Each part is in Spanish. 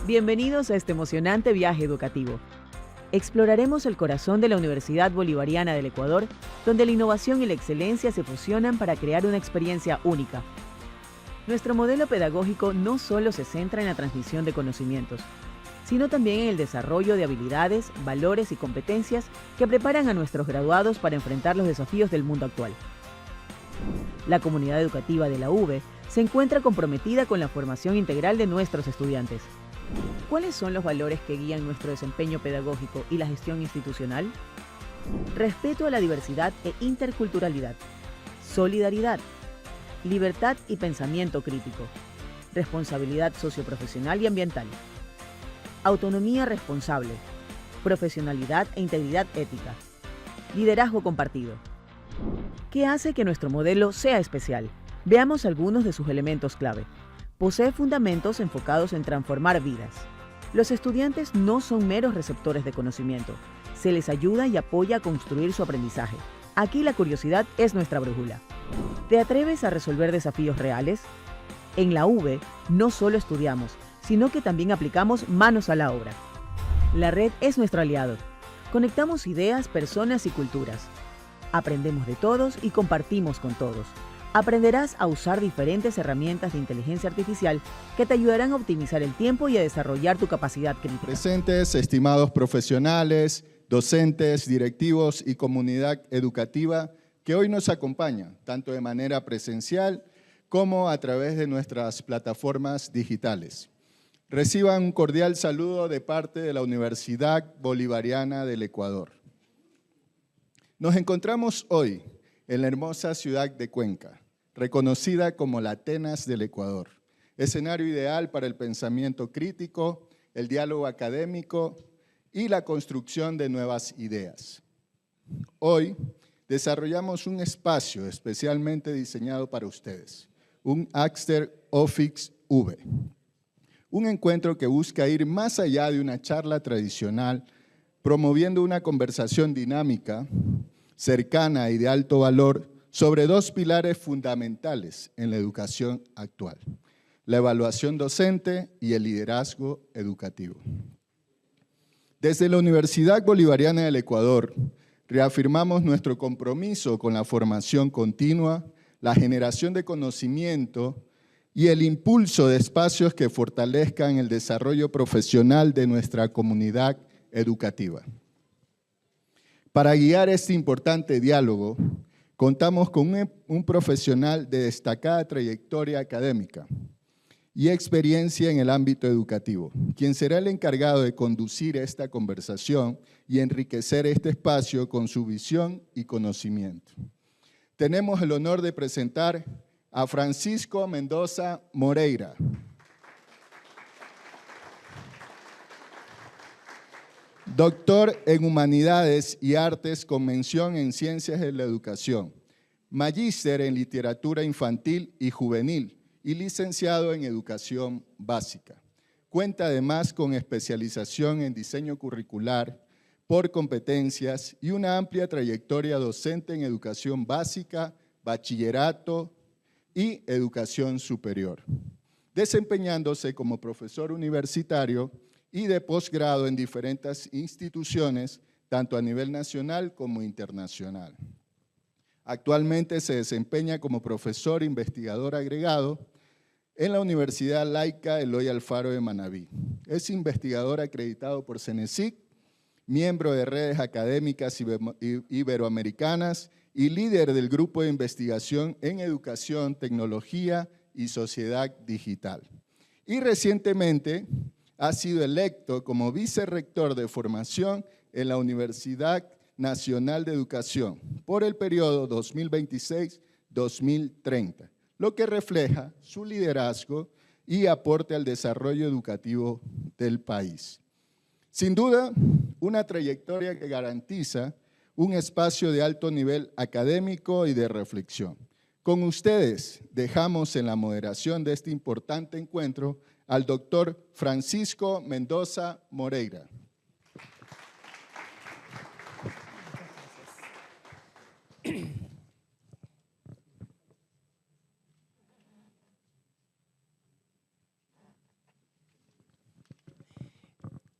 Bienvenidos a este emocionante viaje educativo. Exploraremos el corazón de la Universidad Bolivariana del Ecuador, donde la innovación y la excelencia se fusionan para crear una experiencia única. Nuestro modelo pedagógico no solo se centra en la transmisión de conocimientos, sino también en el desarrollo de habilidades, valores y competencias que preparan a nuestros graduados para enfrentar los desafíos del mundo actual. La comunidad educativa de la UB se encuentra comprometida con la formación integral de nuestros estudiantes. ¿Cuáles son los valores que guían nuestro desempeño pedagógico y la gestión institucional? Respeto a la diversidad e interculturalidad, solidaridad, libertad y pensamiento crítico, responsabilidad socioprofesional y ambiental, autonomía responsable, profesionalidad e integridad ética, liderazgo compartido. ¿Qué hace que nuestro modelo sea especial? Veamos algunos de sus elementos clave. Posee fundamentos enfocados en transformar vidas. Los estudiantes no son meros receptores de conocimiento. Se les ayuda y apoya a construir su aprendizaje. Aquí la curiosidad es nuestra brújula. ¿Te atreves a resolver desafíos reales? En la UB no solo estudiamos, sino que también aplicamos manos a la obra. La red es nuestro aliado. Conectamos ideas, personas y culturas. Aprendemos de todos y compartimos con todos. Aprenderás a usar diferentes herramientas de inteligencia artificial que te ayudarán a optimizar el tiempo y a desarrollar tu capacidad crítica. Presentes, estimados profesionales, docentes, directivos y comunidad educativa que hoy nos acompañan, tanto de manera presencial como a través de nuestras plataformas digitales. Reciban un cordial saludo de parte de la Universidad Bolivariana del Ecuador. Nos encontramos hoy en la hermosa ciudad de Cuenca, reconocida como la Atenas del Ecuador, escenario ideal para el pensamiento crítico, el diálogo académico y la construcción de nuevas ideas. Hoy desarrollamos un espacio especialmente diseñado para ustedes, un Axter Office V, un encuentro que busca ir más allá de una charla tradicional, promoviendo una conversación dinámica, cercana y de alto valor sobre dos pilares fundamentales en la educación actual: la evaluación docente y el liderazgo educativo. Desde la Universidad Bolivariana del Ecuador, reafirmamos nuestro compromiso con la formación continua, la generación de conocimiento y el impulso de espacios que fortalezcan el desarrollo profesional de nuestra comunidad educativa. Para guiar este importante diálogo, contamos con un profesional de destacada trayectoria académica y experiencia en el ámbito educativo, quien será el encargado de conducir esta conversación y enriquecer este espacio con su visión y conocimiento. Tenemos el honor de presentar a Francisco Mendoza Moreira. Doctor en Humanidades y Artes con mención en Ciencias de la Educación, magíster en Literatura Infantil y Juvenil y licenciado en Educación Básica. Cuenta además con especialización en diseño curricular por competencias y una amplia trayectoria docente en educación básica, bachillerato y educación superior, desempeñándose como profesor universitario y de posgrado en diferentes instituciones, tanto a nivel nacional como internacional. Actualmente se desempeña como profesor investigador agregado en la Universidad Laica Eloy Alfaro de Manabí. Es investigador acreditado por CENESIC, miembro de redes académicas iberoamericanas y líder del Grupo de Investigación en Educación, Tecnología y Sociedad Digital. Y recientemente ha sido electo como vicerrector de formación en la Universidad Nacional de Educación por el periodo 2026-2030, lo que refleja su liderazgo y aporte al desarrollo educativo del país. Sin duda, una trayectoria que garantiza un espacio de alto nivel académico y de reflexión. Con ustedes dejamos en la moderación de este importante encuentro al doctor Francisco Mendoza Moreira.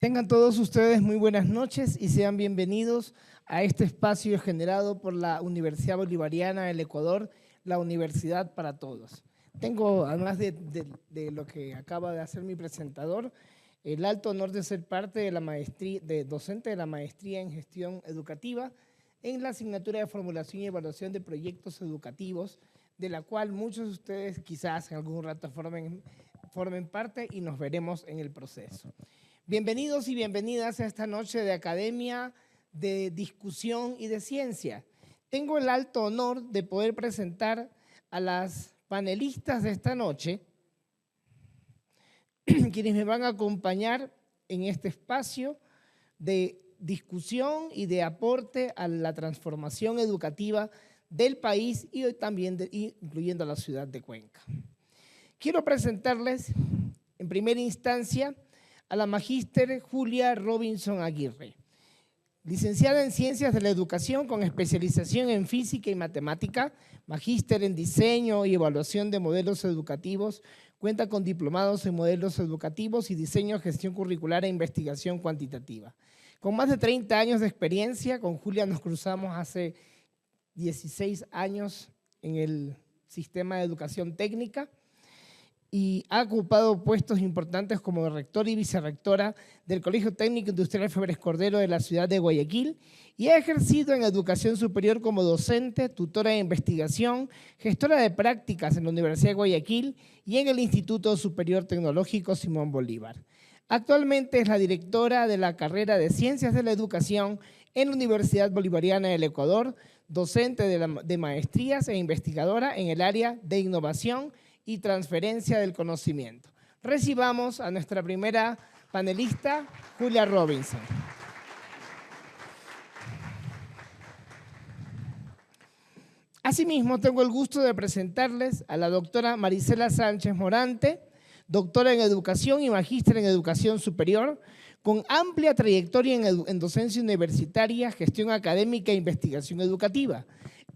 Tengan todos ustedes muy buenas noches y sean bienvenidos a este espacio generado por la Universidad Bolivariana del Ecuador, la Universidad para Todos. Tengo, además de lo que acaba de hacer mi presentador, el alto honor de ser parte de la maestría, docente de la maestría en gestión educativa en la asignatura de formulación y evaluación de proyectos educativos, de la cual muchos de ustedes quizás en algún rato formen parte y nos veremos en el proceso. Bienvenidos y bienvenidas a esta noche de academia, de discusión y de ciencia. Tengo el alto honor de poder presentar a las panelistas de esta noche, quienes me van a acompañar en este espacio de discusión y de aporte a la transformación educativa del país y hoy también incluyendo a la ciudad de Cuenca. Quiero presentarles en primera instancia a la magíster Julia Robinson Aguirre, licenciada en Ciencias de la Educación con especialización en Física y Matemática, magíster en Diseño y Evaluación de Modelos Educativos, cuenta con diplomados en Modelos Educativos y Diseño, Gestión Curricular e Investigación Cuantitativa. Con más de 30 años de experiencia, con Julia nos cruzamos hace 16 años en el sistema de educación técnica, y ha ocupado puestos importantes como rectora y vicerrectora del Colegio Técnico Industrial Febres Cordero de la ciudad de Guayaquil y ha ejercido en educación superior como docente, tutora de investigación, gestora de prácticas en la Universidad de Guayaquil y en el Instituto Superior Tecnológico Simón Bolívar. Actualmente es la directora de la carrera de Ciencias de la Educación en la Universidad Bolivariana del Ecuador, docente de maestrías e investigadora en el área de innovación y transferencia del conocimiento. Recibamos a nuestra primera panelista, Julia Robinson. Asimismo, tengo el gusto de presentarles a la doctora Marisela Sánchez Morante, doctora en Educación y magíster en Educación Superior, con amplia trayectoria en docencia universitaria, gestión académica e investigación educativa,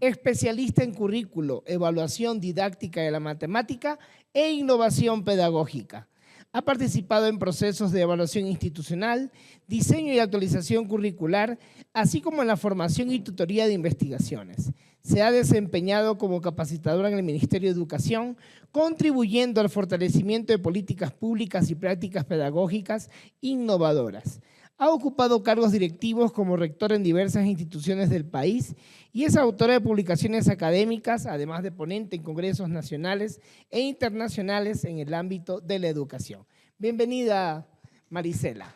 especialista en currículo, evaluación didáctica de la matemática e innovación pedagógica. Ha participado en procesos de evaluación institucional, diseño y actualización curricular, así como en la formación y tutoría de investigaciones. Se ha desempeñado como capacitadora en el Ministerio de Educación, contribuyendo al fortalecimiento de políticas públicas y prácticas pedagógicas innovadoras. Ha ocupado cargos directivos como rectora en diversas instituciones del país y es autora de publicaciones académicas, además de ponente en congresos nacionales e internacionales en el ámbito de la educación. Bienvenida, Marisela.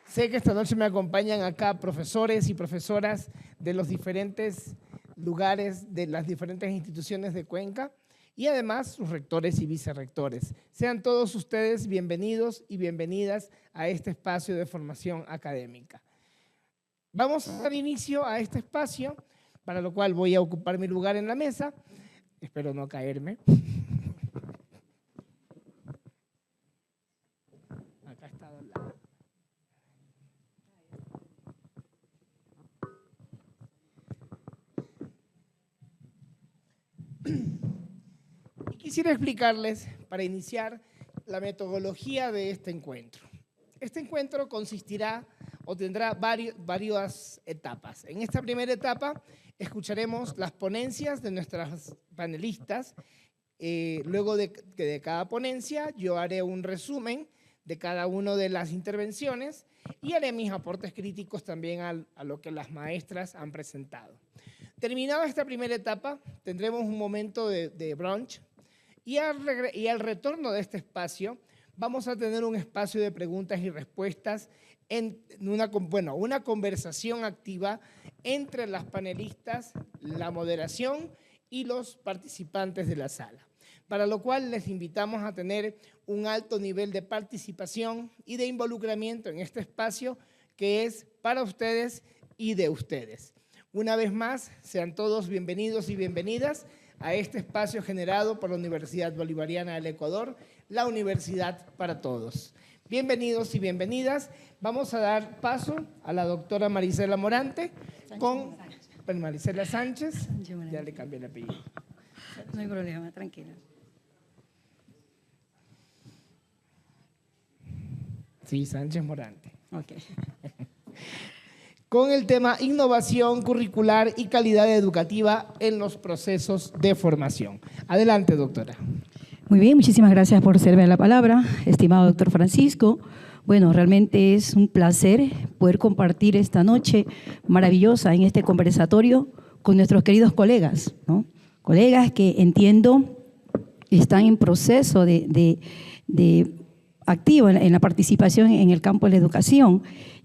Sé que esta noche me acompañan acá profesores y profesoras de los diferentes lugares, de las diferentes instituciones de Cuenca, y además sus rectores y vicerrectores. Sean todos ustedes bienvenidos y bienvenidas a este espacio de formación académica. Vamos a dar inicio a este espacio, para lo cual voy a ocupar mi lugar en la mesa. Espero no caerme. Acá está la... Y quisiera explicarles, para iniciar, la metodología de este encuentro. Este encuentro consistirá o tendrá varias etapas. En esta primera etapa escucharemos las ponencias de nuestras panelistas. Luego de cada ponencia yo haré un resumen de cada una de las intervenciones y haré mis aportes críticos también a lo que las maestras han presentado. Terminada esta primera etapa, tendremos un momento de brunch y al retorno de este espacio vamos a tener un espacio de preguntas y respuestas, una conversación activa entre las panelistas, la moderación y los participantes de la sala, para lo cual les invitamos a tener un alto nivel de participación y de involucramiento en este espacio que es para ustedes y de ustedes. Una vez más, sean todos bienvenidos y bienvenidas a este espacio generado por la Universidad Bolivariana del Ecuador, la Universidad para Todos. Bienvenidos y bienvenidas. Vamos a dar paso a la doctora Marisela Morante con Marisela Sánchez. Ya le cambié el apellido. No hay problema, tranquila. Sí, Sánchez Morante. Okay. Con el tema innovación curricular y calidad educativa en los procesos de formación. Adelante, doctora. Muy bien, muchísimas gracias por servirme la palabra, estimado doctor Francisco. Bueno, realmente es un placer poder compartir esta noche maravillosa en este conversatorio con nuestros queridos colegas, ¿no? Colegas que entiendo están en proceso de activo en la participación en el campo de la educación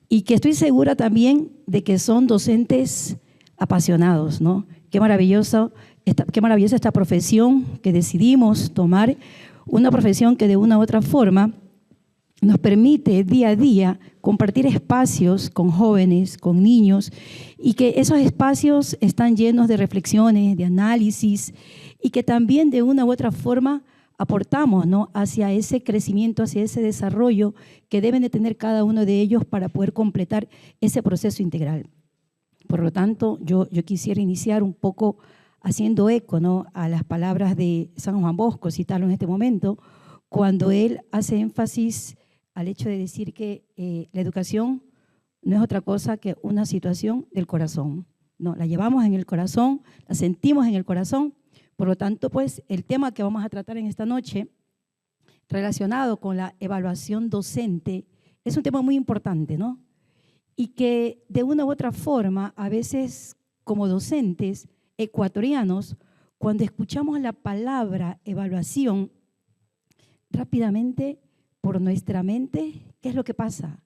y que estoy segura también de que son docentes apasionados, ¿no? Qué maravillosa esta profesión que decidimos tomar, una profesión que de una u otra forma nos permite día a día compartir espacios con jóvenes, con niños, y que esos espacios están llenos de reflexiones, de análisis, y que también de una u otra forma aportamos, ¿no?, hacia ese crecimiento, hacia ese desarrollo que deben de tener cada uno de ellos para poder completar ese proceso integral. Por lo tanto, yo quisiera iniciar un poco haciendo eco, ¿no?, a las palabras de San Juan Bosco, citarlo en este momento, cuando él hace énfasis al hecho de decir que la educación no es otra cosa que una situación del corazón. No, la llevamos en el corazón, la sentimos en el corazón. Por lo tanto, pues, el tema que vamos a tratar en esta noche, relacionado con la evaluación docente, es un tema muy importante, ¿no? Y que de una u otra forma, a veces como docentes ecuatorianos, cuando escuchamos la palabra evaluación, rápidamente por nuestra mente, ¿qué es lo que pasa?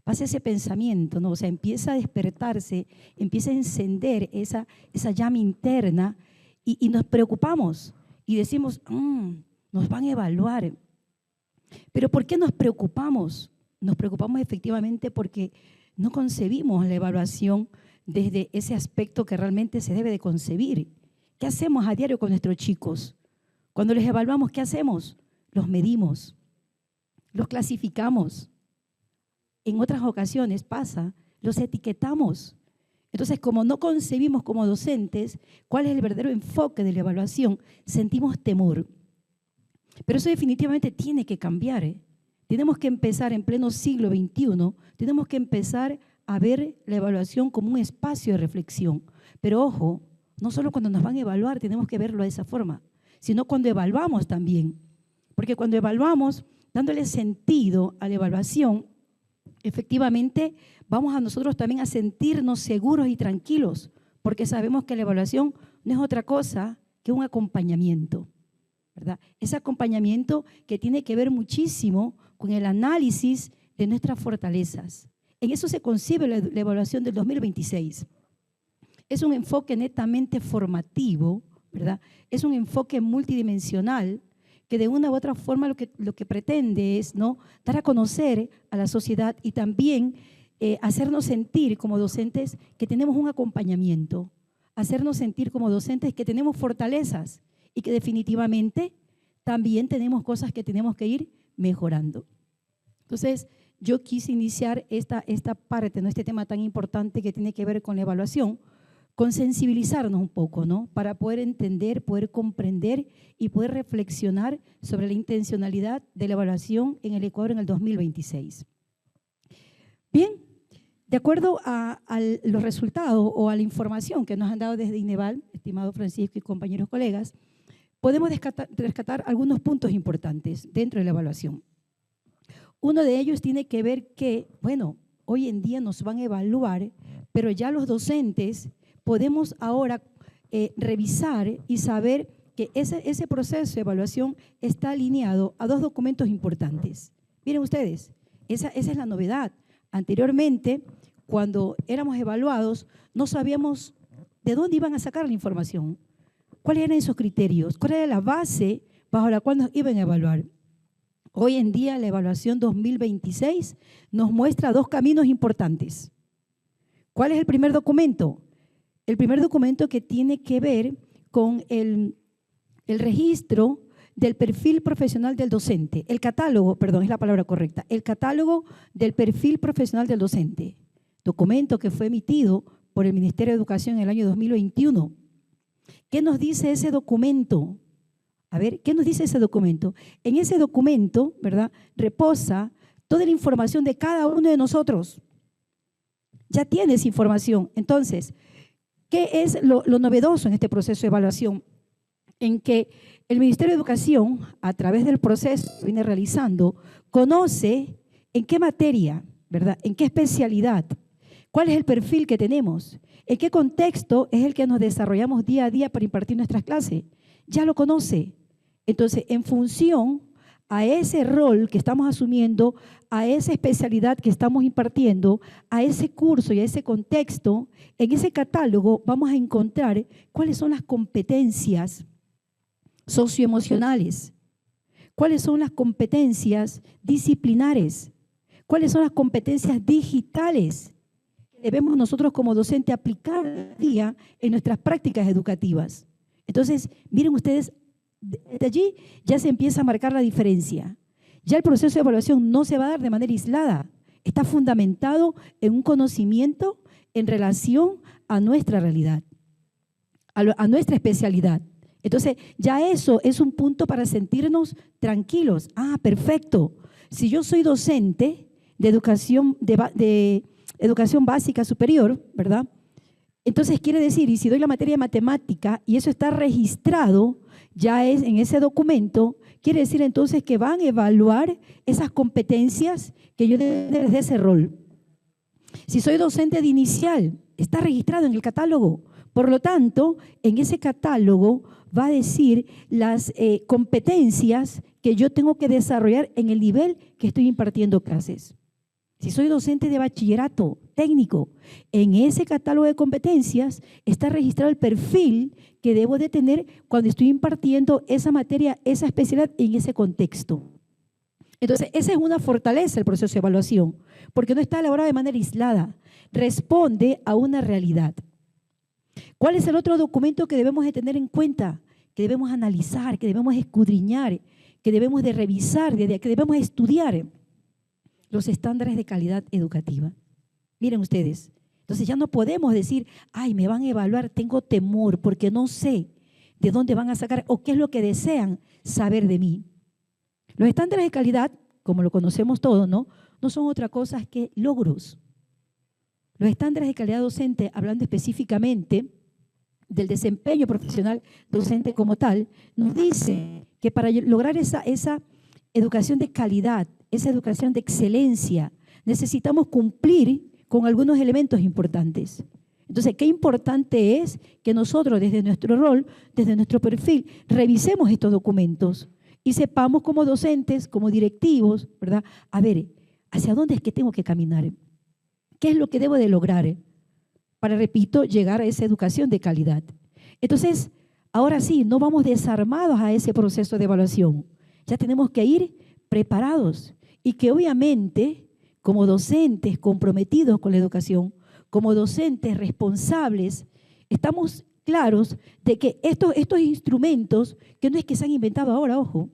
Pasa ese pensamiento, ¿no? O sea, empieza a despertarse, empieza a encender esa llama interna y nos preocupamos y decimos, nos van a evaluar. ¿Pero por qué nos preocupamos? Nos preocupamos efectivamente porque no concebimos la evaluación desde ese aspecto que realmente se debe de concebir. ¿Qué hacemos a diario con nuestros chicos? Cuando les evaluamos, ¿qué hacemos? Los medimos, los clasificamos. En otras ocasiones pasa, los etiquetamos. Entonces, como no concebimos como docentes cuál es el verdadero enfoque de la evaluación, sentimos temor. Pero eso definitivamente tiene que cambiar, ¿eh? Tenemos que empezar en pleno siglo XXI, tenemos que empezar a ver la evaluación como un espacio de reflexión. Pero ojo, no solo cuando nos van a evaluar tenemos que verlo de esa forma, sino cuando evaluamos también. Porque cuando evaluamos, dándole sentido a la evaluación, efectivamente vamos a nosotros también a sentirnos seguros y tranquilos, porque sabemos que la evaluación no es otra cosa que un acompañamiento, ¿verdad? Ese acompañamiento que tiene que ver muchísimo con el análisis de nuestras fortalezas. En eso se concibe la evaluación del 2026. Es un enfoque netamente formativo, ¿verdad? Es un enfoque multidimensional que de una u otra forma lo que pretende es, ¿no?, dar a conocer a la sociedad y también hacernos sentir como docentes que tenemos un acompañamiento, hacernos sentir como docentes que tenemos fortalezas y que definitivamente también tenemos cosas que tenemos que ir mejorando. Entonces, yo quise iniciar esta parte, ¿no?, este tema tan importante que tiene que ver con la evaluación, con sensibilizarnos un poco, ¿no?, para poder entender, poder comprender y poder reflexionar sobre la intencionalidad de la evaluación en el Ecuador en el 2026. Bien, de acuerdo a los resultados o a la información que nos han dado desde INEVAL, estimado Francisco y compañeros colegas, podemos rescatar algunos puntos importantes dentro de la evaluación. Uno de ellos tiene que ver que, bueno, hoy en día nos van a evaluar, pero ya los docentes podemos ahora revisar y saber que ese proceso de evaluación está alineado a dos documentos importantes. Miren ustedes, esa es la novedad. Anteriormente, cuando éramos evaluados, no sabíamos de dónde iban a sacar la información, cuáles eran esos criterios, cuál era la base bajo la cual nos iban a evaluar. Hoy en día, la evaluación 2026 nos muestra dos caminos importantes. ¿Cuál es el primer documento? El primer documento que tiene que ver con el registro del perfil profesional del docente, el catálogo, perdón, es la palabra correcta, el catálogo del perfil profesional del docente, documento que fue emitido por el Ministerio de Educación en el año 2021. ¿Qué nos dice ese documento? A ver, ¿qué nos dice ese documento? En ese documento, ¿verdad?, reposa toda la información de cada uno de nosotros. Ya tienes información. Entonces, ¿qué es lo novedoso en este proceso de evaluación? En que el Ministerio de Educación, a través del proceso que viene realizando, conoce en qué materia, ¿verdad? En qué especialidad, cuál es el perfil que tenemos, en qué contexto es el que nos desarrollamos día a día para impartir nuestras clases. Ya lo conoce. Entonces, en función a ese rol que estamos asumiendo, a esa especialidad que estamos impartiendo, a ese curso y a ese contexto, en ese catálogo vamos a encontrar cuáles son las competencias socioemocionales, cuáles son las competencias disciplinares, cuáles son las competencias digitales que debemos nosotros como docentes aplicar día a día en nuestras prácticas educativas. Entonces, miren ustedes, desde allí ya se empieza a marcar la diferencia. Ya el proceso de evaluación no se va a dar de manera aislada, está fundamentado en un conocimiento en relación a nuestra realidad, a nuestra especialidad. Entonces, ya eso es un punto para sentirnos tranquilos. Ah, perfecto. Si yo soy docente de educación básica superior, ¿verdad? Entonces quiere decir, y si doy la materia de matemática y eso está registrado, ya es en ese documento, quiere decir entonces que van a evaluar esas competencias que yo desde ese rol. Si soy docente de inicial, está registrado en el catálogo. Por lo tanto, en ese catálogo va a decir las competencias que yo tengo que desarrollar en el nivel que estoy impartiendo clases. Si soy docente de bachillerato técnico, en ese catálogo de competencias está registrado el perfil que debo de tener cuando estoy impartiendo esa materia, esa especialidad en ese contexto. Entonces, esa es una fortaleza del proceso de evaluación, porque no está elaborado de manera aislada, responde a una realidad. ¿Cuál es el otro documento que debemos de tener en cuenta? Que debemos analizar, que debemos escudriñar, que debemos de revisar, que debemos estudiar. Los estándares de calidad educativa. Miren ustedes, entonces ya no podemos decir, ay, me van a evaluar, tengo temor porque no sé de dónde van a sacar o qué es lo que desean saber de mí. Los estándares de calidad, como lo conocemos todos, no son otra cosa que logros. Los estándares de calidad docente, hablando específicamente del desempeño profesional docente como tal, nos dice que para lograr esa educación de calidad, esa educación de excelencia, necesitamos cumplir con algunos elementos importantes. Entonces, qué importante es que nosotros desde nuestro rol, desde nuestro perfil, revisemos estos documentos y sepamos como docentes, como directivos, ¿verdad? A ver, ¿hacia dónde es que tengo que caminar? ¿Qué es lo que debo de lograr para, repito, llegar a esa educación de calidad? Entonces, ahora sí, no vamos desarmados a ese proceso de evaluación. Ya tenemos que ir preparados y que obviamente, como docentes comprometidos con la educación, como docentes responsables, estamos claros de que estos instrumentos, que no es que se han inventado ahora, ojo,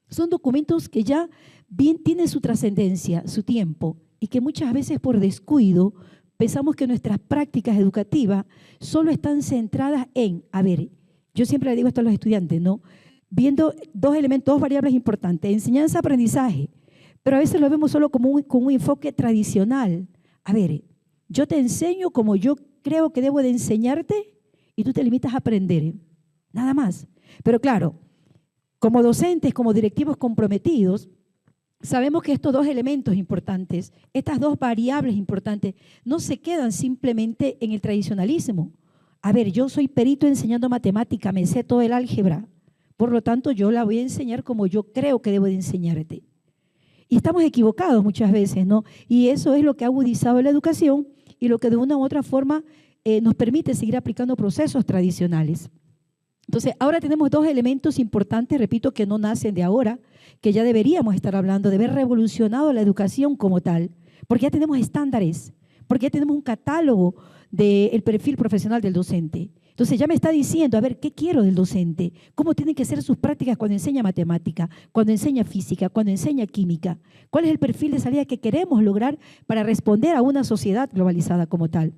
son documentos que ya bien tienen su trascendencia, su tiempo, y que muchas veces por descuido pensamos que nuestras prácticas educativas solo están centradas en, a ver, yo siempre le digo esto a los estudiantes, ¿no? Viendo dos elementos, dos variables importantes, enseñanza-aprendizaje, pero a veces lo vemos solo como con un enfoque tradicional. A ver, yo te enseño como yo creo que debo de enseñarte y tú te limitas a aprender, nada más. Pero claro, como docentes, como directivos comprometidos, sabemos que estos dos elementos importantes, estas dos variables importantes, no se quedan simplemente en el tradicionalismo. A ver, yo soy perito enseñando matemática, me sé todo el álgebra, por lo tanto yo la voy a enseñar como yo creo que debo de enseñarte. Y estamos equivocados muchas veces, ¿no? Y eso es lo que ha agudizado la educación y lo que de una u otra forma nos permite seguir aplicando procesos tradicionales. Entonces, ahora tenemos dos elementos importantes, repito, que no nacen de ahora, que ya deberíamos estar hablando de haber revolucionado la educación como tal, porque ya tenemos estándares, porque ya tenemos un catálogo del perfil profesional del docente. Entonces ya me está diciendo, a ver, ¿qué quiero del docente? ¿Cómo tienen que ser sus prácticas cuando enseña matemática, cuando enseña física, cuando enseña química? ¿Cuál es el perfil de salida que queremos lograr para responder a una sociedad globalizada como tal?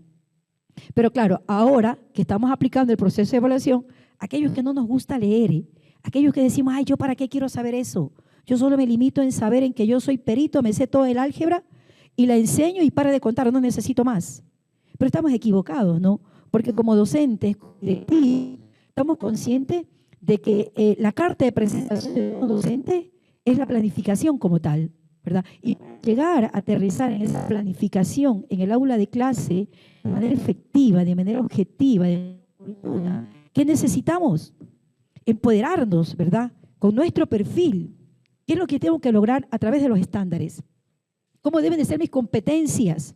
Pero claro, ahora que estamos aplicando el proceso de evaluación, aquellos que no nos gusta leer, aquellos que decimos, ay, ¿yo para qué quiero saber eso? Yo solo me limito en saber en que yo soy perito, me sé todo el álgebra y la enseño y para de contar, no necesito más. Pero estamos equivocados, ¿no? Porque como docentes, estamos conscientes de que la carta de presentación de un docente es la planificación como tal, ¿verdad? Y llegar a aterrizar en esa planificación en el aula de clase de manera efectiva, de manera objetiva, ¿qué necesitamos? Empoderarnos, ¿verdad? Con nuestro perfil. ¿Qué es lo que tengo que lograr a través de los estándares? ¿Cómo deben de ser mis competencias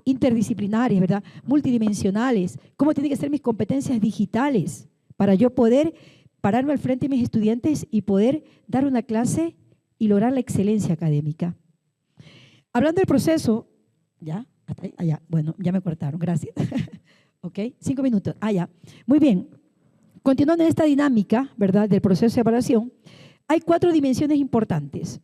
interdisciplinarias, ¿verdad? Multidimensionales? ¿Cómo tienen que ser mis competencias digitales para yo poder pararme al frente de mis estudiantes y poder dar una clase y lograr la excelencia académica? Hablando del proceso, ¿ya? ¿Hasta ahí? Ah, ya. Bueno, ya me cortaron, gracias. ¿Ok? 5 minutos. Ah, ya. Muy bien. Continuando en esta dinámica, ¿verdad?, del proceso de evaluación, hay 4 dimensiones importantes.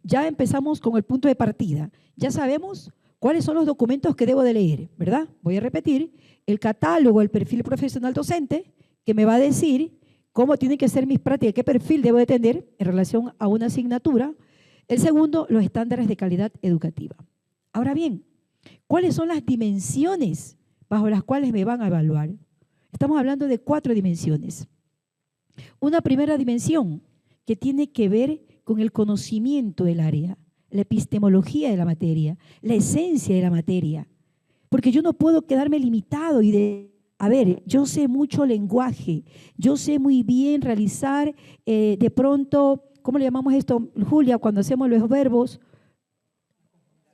Ya empezamos con el punto de partida. Ya sabemos cuáles son los documentos que debo de leer, ¿verdad? Voy a repetir, el catálogo, el perfil profesional docente, que me va a decir cómo tienen que ser mis prácticas, qué perfil debo de tener en relación a una asignatura. El segundo, los estándares de calidad educativa. Ahora bien, ¿cuáles son las dimensiones bajo las cuales me van a evaluar? Estamos hablando de 4 dimensiones. Una primera dimensión que tiene que ver con el conocimiento del área, la epistemología de la materia, la esencia de la materia. Porque yo no puedo quedarme limitado a ver, yo sé mucho lenguaje, yo sé muy bien realizar de pronto, ¿cómo le llamamos esto, Julia, cuando hacemos los verbos?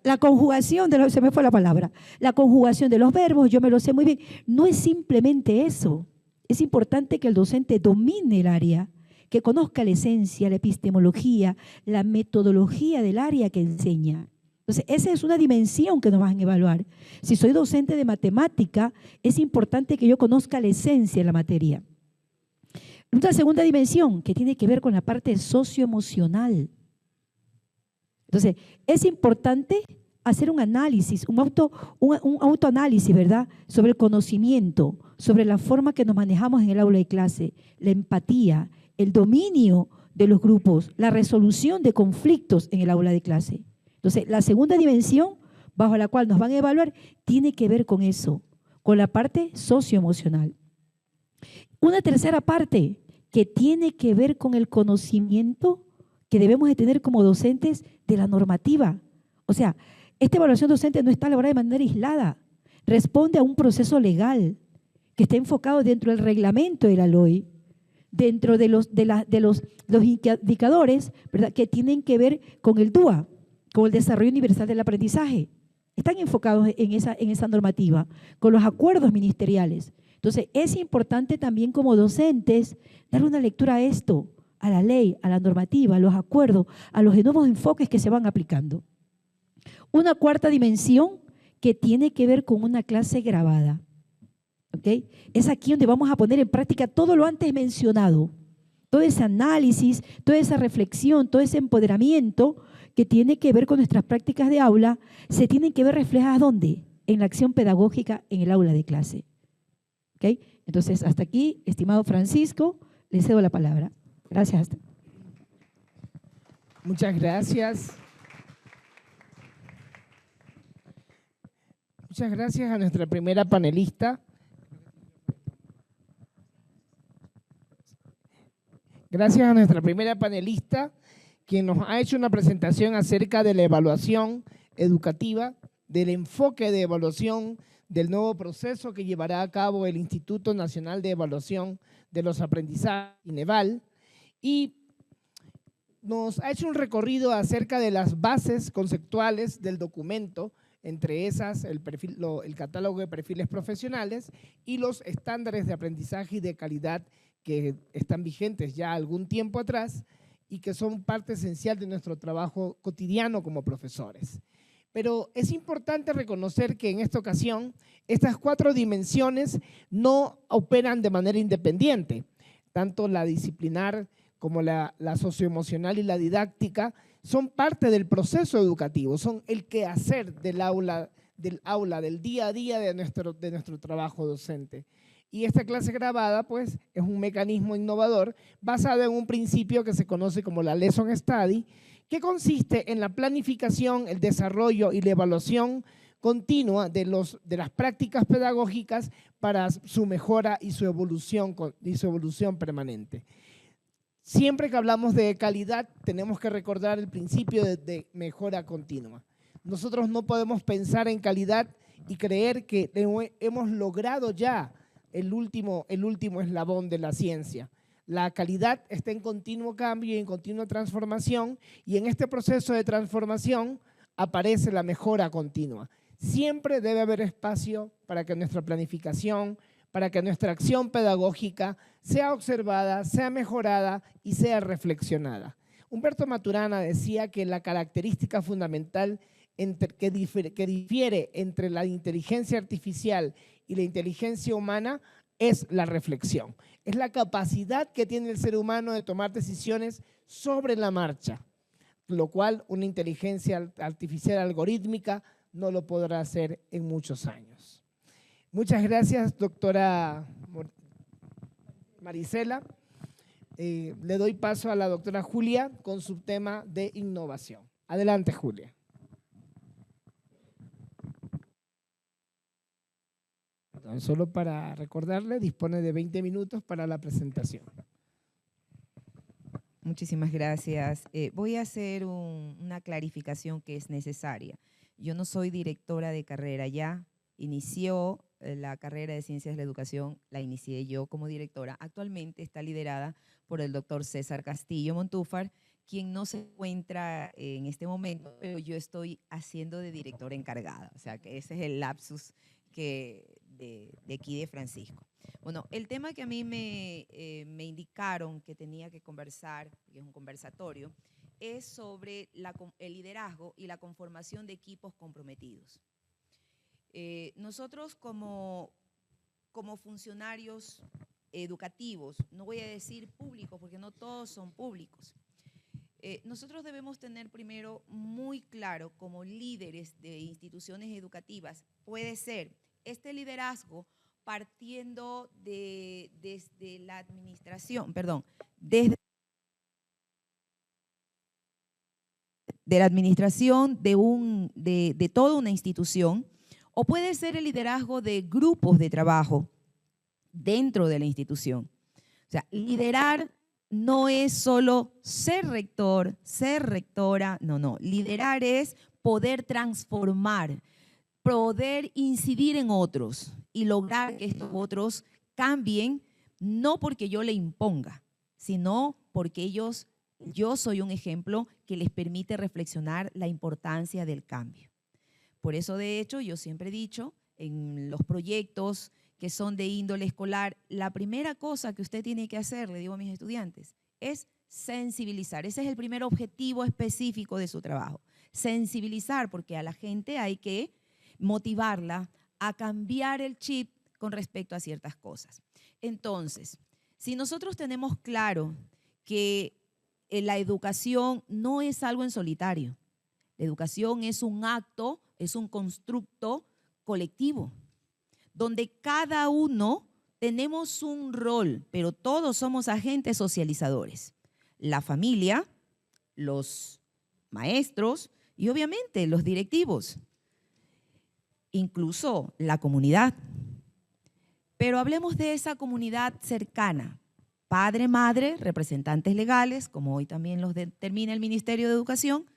La conjugación se me fue la palabra. La conjugación de los verbos, yo me lo sé muy bien. No es simplemente eso. Es importante que el docente domine el área, que conozca la esencia, la epistemología, la metodología del área que enseña. Entonces, esa es una dimensión que nos van a evaluar. Si soy docente de matemática, es importante que yo conozca la esencia de la materia. Una segunda dimensión que tiene que ver con la parte socioemocional. Entonces, es importante hacer un análisis, un autoanálisis, ¿verdad?, sobre el conocimiento, sobre la forma que nos manejamos en el aula de clase, la empatía, el dominio de los grupos, la resolución de conflictos en el aula de clase. Entonces, la segunda dimensión bajo la cual nos van a evaluar tiene que ver con eso, con la parte socioemocional. Una tercera parte que tiene que ver con el conocimiento que debemos de tener como docentes de la normativa. O sea, esta evaluación docente no está elaborada de manera aislada, responde a un proceso legal que está enfocado dentro del reglamento de la LOI, dentro de los indicadores, ¿verdad?, que tienen que ver con el DUA, con el desarrollo universal del aprendizaje. Están enfocados en esa normativa, con los acuerdos ministeriales. Entonces, es importante también como docentes dar una lectura a esto, a la ley, a la normativa, a los acuerdos, a los nuevos enfoques que se van aplicando. Una cuarta dimensión que tiene que ver con una clase grabada. ¿Okay? Es aquí donde vamos a poner en práctica todo lo antes mencionado, todo ese análisis, toda esa reflexión, todo ese empoderamiento que tiene que ver con nuestras prácticas de aula, se tienen que ver reflejadas ¿dónde? En la acción pedagógica en el aula de clase. ¿Okay? Entonces, hasta aquí, estimado Francisco, le cedo la palabra. Gracias. Muchas gracias. Muchas gracias a nuestra primera panelista. Gracias a nuestra primera panelista, quien nos ha hecho una presentación acerca de la evaluación educativa, del enfoque de evaluación, del nuevo proceso que llevará a cabo el Instituto Nacional de Evaluación de los Aprendizajes, INEVAL, y nos ha hecho un recorrido acerca de las bases conceptuales del documento, entre esas el catálogo de perfiles profesionales y los estándares de aprendizaje y de calidad que están vigentes ya algún tiempo atrás y que son parte esencial de nuestro trabajo cotidiano como profesores. Pero es importante reconocer que en esta ocasión estas 4 dimensiones no operan de manera independiente. Tanto la disciplinar como la socioemocional y la didáctica son parte del proceso educativo, son el quehacer del aula, del día a día de nuestro trabajo docente. Y esta clase grabada, pues, es un mecanismo innovador basado en un principio que se conoce como la Lesson Study, que consiste en la planificación, el desarrollo y la evaluación continua de las prácticas pedagógicas para su mejora y su evolución permanente. Siempre que hablamos de calidad, tenemos que recordar el principio de mejora continua. Nosotros no podemos pensar en calidad y creer que hemos logrado ya el último eslabón de la ciencia. La calidad está en continuo cambio y en continua transformación, y en este proceso de transformación aparece la mejora continua. Siempre debe haber espacio para que nuestra planificación, para que nuestra acción pedagógica sea observada, sea mejorada y sea reflexionada. Humberto Maturana decía que la característica fundamental que difiere entre la inteligencia artificial y la inteligencia humana es la reflexión. Es la capacidad que tiene el ser humano de tomar decisiones sobre la marcha, lo cual una inteligencia artificial algorítmica no lo podrá hacer en muchos años. Muchas gracias, doctora Marisela. Le doy paso a la doctora Julia con su tema de innovación. Adelante, Julia. Solo para recordarle, dispone de 20 minutos para la presentación. Muchísimas gracias. Voy a hacer una clarificación que es necesaria. Yo no soy directora de carrera ya. Inició la carrera de Ciencias de la Educación, la inicié yo como directora. Actualmente está liderada por el doctor César Castillo Montúfar, quien no se encuentra en este momento, pero yo estoy haciendo de directora encargada. O sea, que ese es el lapsus de aquí de Francisco. Bueno, el tema que a mí me indicaron que tenía que conversar, que es un conversatorio, es sobre el liderazgo y la conformación de equipos comprometidos. Nosotros como funcionarios educativos, no voy a decir públicos porque no todos son públicos, nosotros debemos tener primero muy claro como líderes de instituciones educativas, puede ser este liderazgo partiendo desde la administración, desde la administración de toda una institución, o puede ser el liderazgo de grupos de trabajo dentro de la institución. O sea, liderar no es solo ser rector, ser rectora, no. Liderar es poder transformar, poder incidir en otros y lograr que estos otros cambien, no porque yo le imponga, sino porque yo soy un ejemplo que les permite reflexionar la importancia del cambio. Por eso, de hecho, yo siempre he dicho, en los proyectos que son de índole escolar, la primera cosa que usted tiene que hacer, le digo a mis estudiantes, es sensibilizar. Ese es el primer objetivo específico de su trabajo. Sensibilizar, porque a la gente hay que motivarla a cambiar el chip con respecto a ciertas cosas. Entonces, si nosotros tenemos claro que la educación no es algo en solitario, la educación es un acto, es un constructo colectivo, donde cada uno tenemos un rol, pero todos somos agentes socializadores. La familia, los maestros y obviamente los directivos, incluso la comunidad. Pero hablemos de esa comunidad cercana, padre, madre, representantes legales, como hoy también los determina el Ministerio de Educación,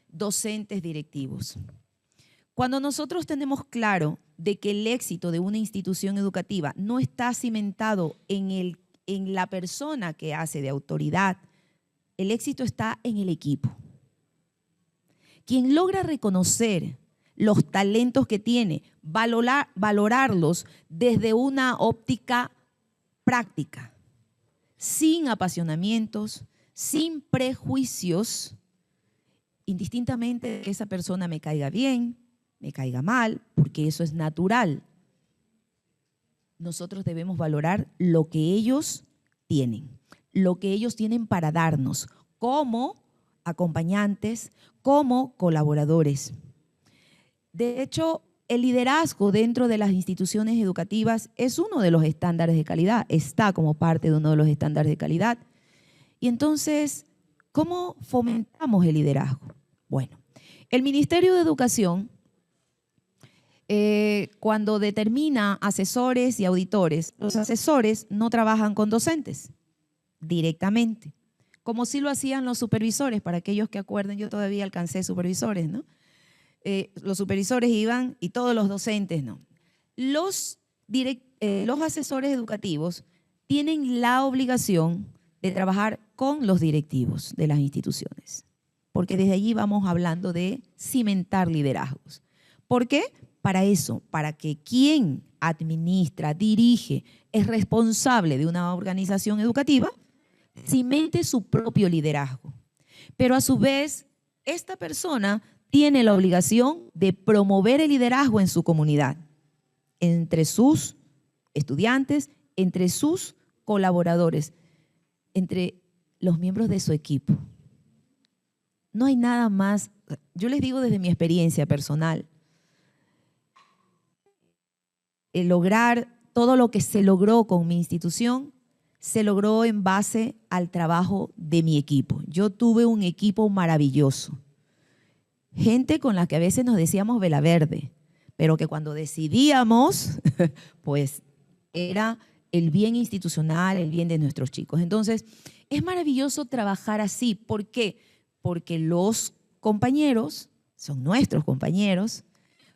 docentes directivos. Cuando nosotros tenemos claro de que el éxito de una institución educativa no está cimentado en la persona que hace de autoridad, el éxito está en el equipo. Quien logra reconocer los talentos que tiene, valorarlos desde una óptica práctica, sin apasionamientos, sin prejuicios, indistintamente de que esa persona me caiga bien, me caiga mal, porque eso es natural. Nosotros debemos valorar lo que ellos tienen para darnos como acompañantes, como colaboradores. De hecho, el liderazgo dentro de las instituciones educativas es uno de los estándares de calidad, está como parte de uno de los estándares de calidad. Y entonces, ¿cómo fomentamos el liderazgo? Bueno, el Ministerio de Educación, cuando determina asesores y auditores, los asesores no trabajan con docentes directamente, como sí lo hacían los supervisores. Para aquellos que acuerden, yo todavía alcancé supervisores, ¿no? Los supervisores iban y todos los docentes no. Los asesores educativos tienen la obligación de trabajar con los directivos de las instituciones, porque desde allí vamos hablando de cimentar liderazgos. ¿Por qué? Para eso, para que quien administra, dirige, es responsable de una organización educativa, cimente su propio liderazgo. Pero a su vez, esta persona tiene la obligación de promover el liderazgo en su comunidad, entre sus estudiantes, entre sus colaboradores, entre los miembros de su equipo. No hay nada más, yo les digo desde mi experiencia personal, el lograr todo lo que se logró con mi institución, se logró en base al trabajo de mi equipo. Yo tuve un equipo maravilloso. Gente con la que a veces nos decíamos vela verde, pero que cuando decidíamos, pues era el bien institucional, el bien de nuestros chicos. Entonces, es maravilloso trabajar así. ¿Por qué? Porque los compañeros, son nuestros compañeros,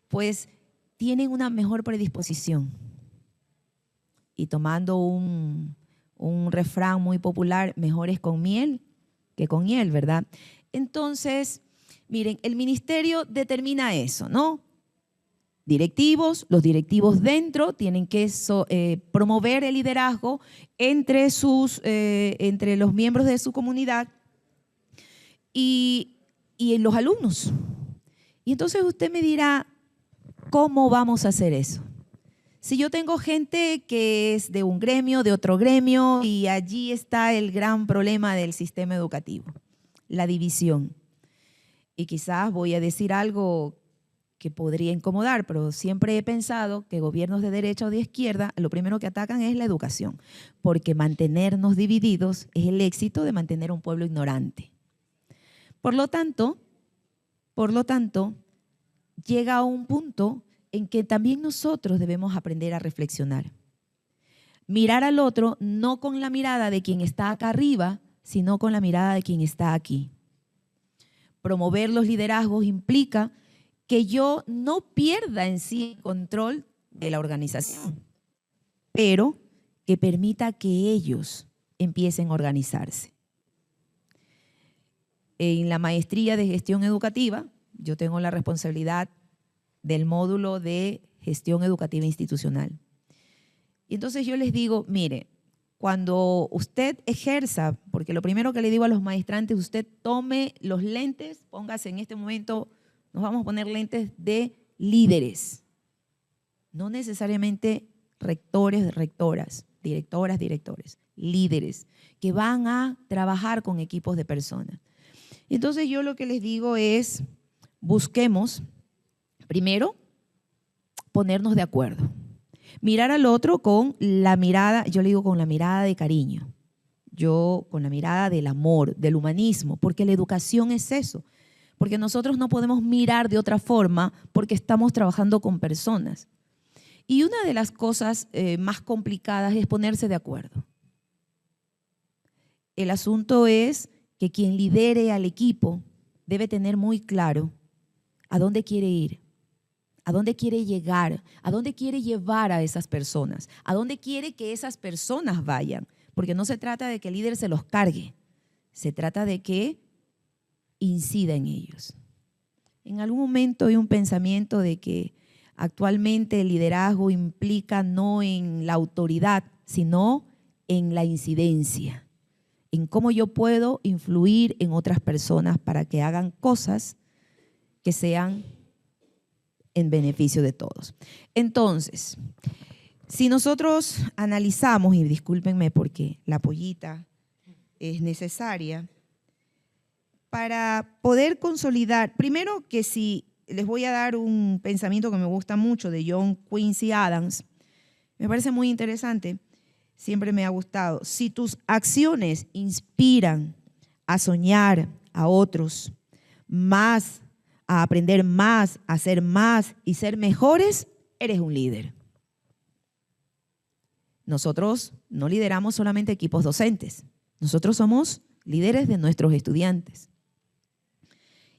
pues tienen una mejor predisposición. Y tomando un refrán muy popular, mejor es con miel que con hiel, ¿verdad? Entonces, miren, el ministerio determina eso, ¿no? Los directivos dentro tienen que promover el liderazgo entre los miembros de su comunidad y los alumnos. Y entonces usted me dirá, ¿cómo vamos a hacer eso? Si yo tengo gente que es de un gremio, de otro gremio, y allí está el gran problema del sistema educativo, la división. Y quizás voy a decir algo que podría incomodar, pero siempre he pensado que gobiernos de derecha o de izquierda, lo primero que atacan es la educación, porque mantenernos divididos es el éxito de mantener un pueblo ignorante. Por lo tanto, llega a un punto en que también nosotros debemos aprender a reflexionar. Mirar al otro no con la mirada de quien está acá arriba, sino con la mirada de quien está aquí. Promover los liderazgos implica que yo no pierda en sí el control de la organización, pero que permita que ellos empiecen a organizarse. En la maestría de gestión educativa, yo tengo la responsabilidad del módulo de gestión educativa institucional. Y entonces yo les digo, mire, cuando usted ejerza, porque lo primero que le digo a los maestrantes, usted tome los lentes, póngase en este momento, nos vamos a poner lentes de líderes, no necesariamente rectores, rectoras, directoras, directores, líderes que van a trabajar con equipos de personas. Entonces yo lo que les digo es, busquemos, primero, ponernos de acuerdo. Mirar al otro con la mirada, yo le digo con la mirada de cariño, yo con la mirada del amor, del humanismo, porque la educación es eso. Porque nosotros no podemos mirar de otra forma porque estamos trabajando con personas. Y una de las cosas más complicadas es ponerse de acuerdo. El asunto es que quien lidere al equipo debe tener muy claro a dónde quiere ir, a dónde quiere llegar, a dónde quiere llevar a esas personas, a dónde quiere que esas personas vayan. Porque no se trata de que el líder se los cargue, se trata de que incida en ellos. En algún momento hay un pensamiento de que actualmente el liderazgo implica no en la autoridad, sino en la incidencia, en cómo yo puedo influir en otras personas para que hagan cosas que sean en beneficio de todos. Entonces, si nosotros analizamos, y discúlpenme porque la pollita es necesaria, para poder consolidar, primero que si les voy a dar un pensamiento que me gusta mucho de John Quincy Adams. Me parece muy interesante, siempre me ha gustado. Si tus acciones inspiran a soñar a otros más, a aprender más, a hacer más y ser mejores, eres un líder. Nosotros no lideramos solamente equipos docentes, nosotros somos líderes de nuestros estudiantes.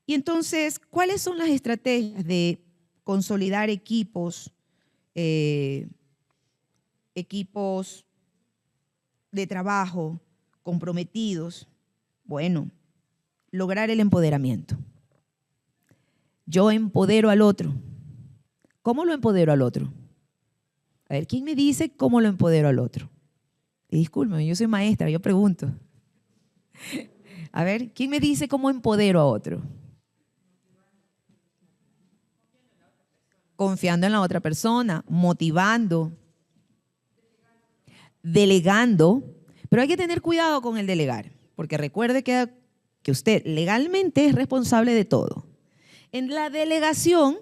Y entonces, ¿cuáles son las estrategias de consolidar equipos de trabajo comprometidos? Bueno, lograr el empoderamiento. Yo empodero al otro. ¿Cómo lo empodero al otro? A ver, ¿quién me dice cómo lo empodero al otro? Y discúlpeme, yo soy maestra, yo pregunto. A ver, ¿quién me dice cómo empodero a otro? Confiando en la otra persona, motivando, delegando. Pero hay que tener cuidado con el delegar, porque recuerde que usted legalmente es responsable de todo. En la delegación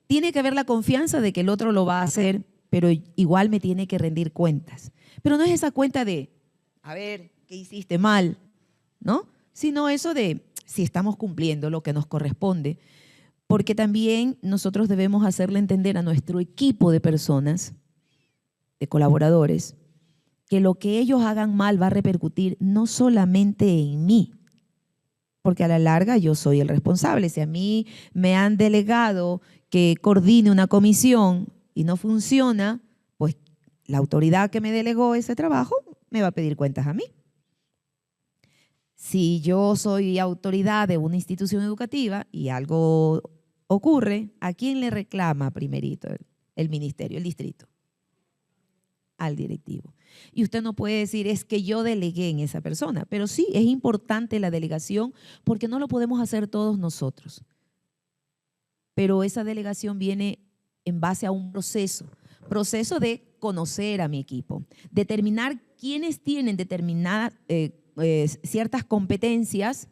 tiene que haber la confianza de que el otro lo va a hacer, pero igual me tiene que rendir cuentas. Pero no es esa cuenta de, a ver, ¿qué hiciste mal? ¿No? Sino eso de si estamos cumpliendo lo que nos corresponde. Porque también nosotros debemos hacerle entender a nuestro equipo de personas, de colaboradores, que lo que ellos hagan mal va a repercutir no solamente en mí, porque a la larga yo soy el responsable. Si a mí me han delegado que coordine una comisión y no funciona, pues la autoridad que me delegó ese trabajo me va a pedir cuentas a mí. Si yo soy autoridad de una institución educativa y algo ocurre, ¿a quién le reclama primerito el ministerio, el distrito? Al directivo. Y usted no puede decir, es que yo delegué en esa persona, pero sí es importante la delegación porque no lo podemos hacer todos nosotros. Pero esa delegación viene en base a un proceso de conocer a mi equipo, determinar quiénes tienen determinadas ciertas competencias,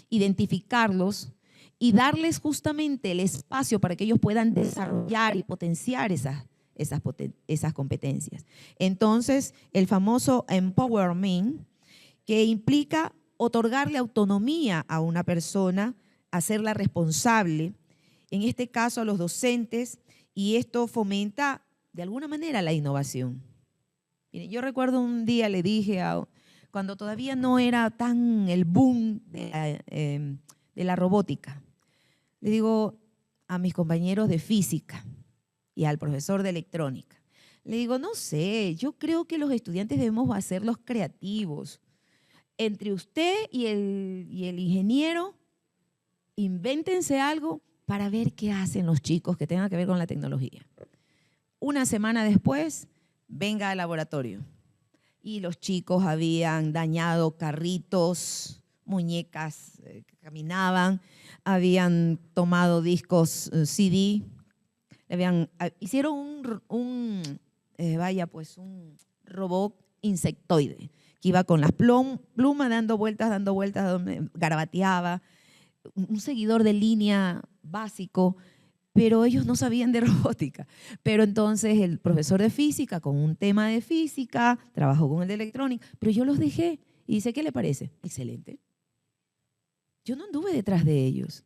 identificarlos y darles justamente el espacio para que ellos puedan desarrollar y potenciar esas competencias. Entonces, el famoso empowerment, que implica otorgarle autonomía a una persona, hacerla responsable, en este caso a los docentes, y esto fomenta de alguna manera la innovación. Miren, yo recuerdo un día le dije, cuando todavía no era tan el boom de la robótica, le digo a mis compañeros de física y al profesor de electrónica, le digo, no sé, yo creo que los estudiantes debemos hacerlos creativos. Entre usted y el ingeniero, invéntense algo para ver qué hacen los chicos que tengan que ver con la tecnología. Una semana después, venga al laboratorio y los chicos habían dañado carritos, muñecas que caminaban, habían tomado discos CD, hicieron un robot insectoide que iba con las plumas dando vueltas, garabateaba, un seguidor de línea básico, pero ellos no sabían de robótica. Pero entonces el profesor de física, con un tema de física, trabajó con el de electrónica, pero yo los dejé y dice, ¿qué le parece? Excelente. Yo no anduve detrás de ellos,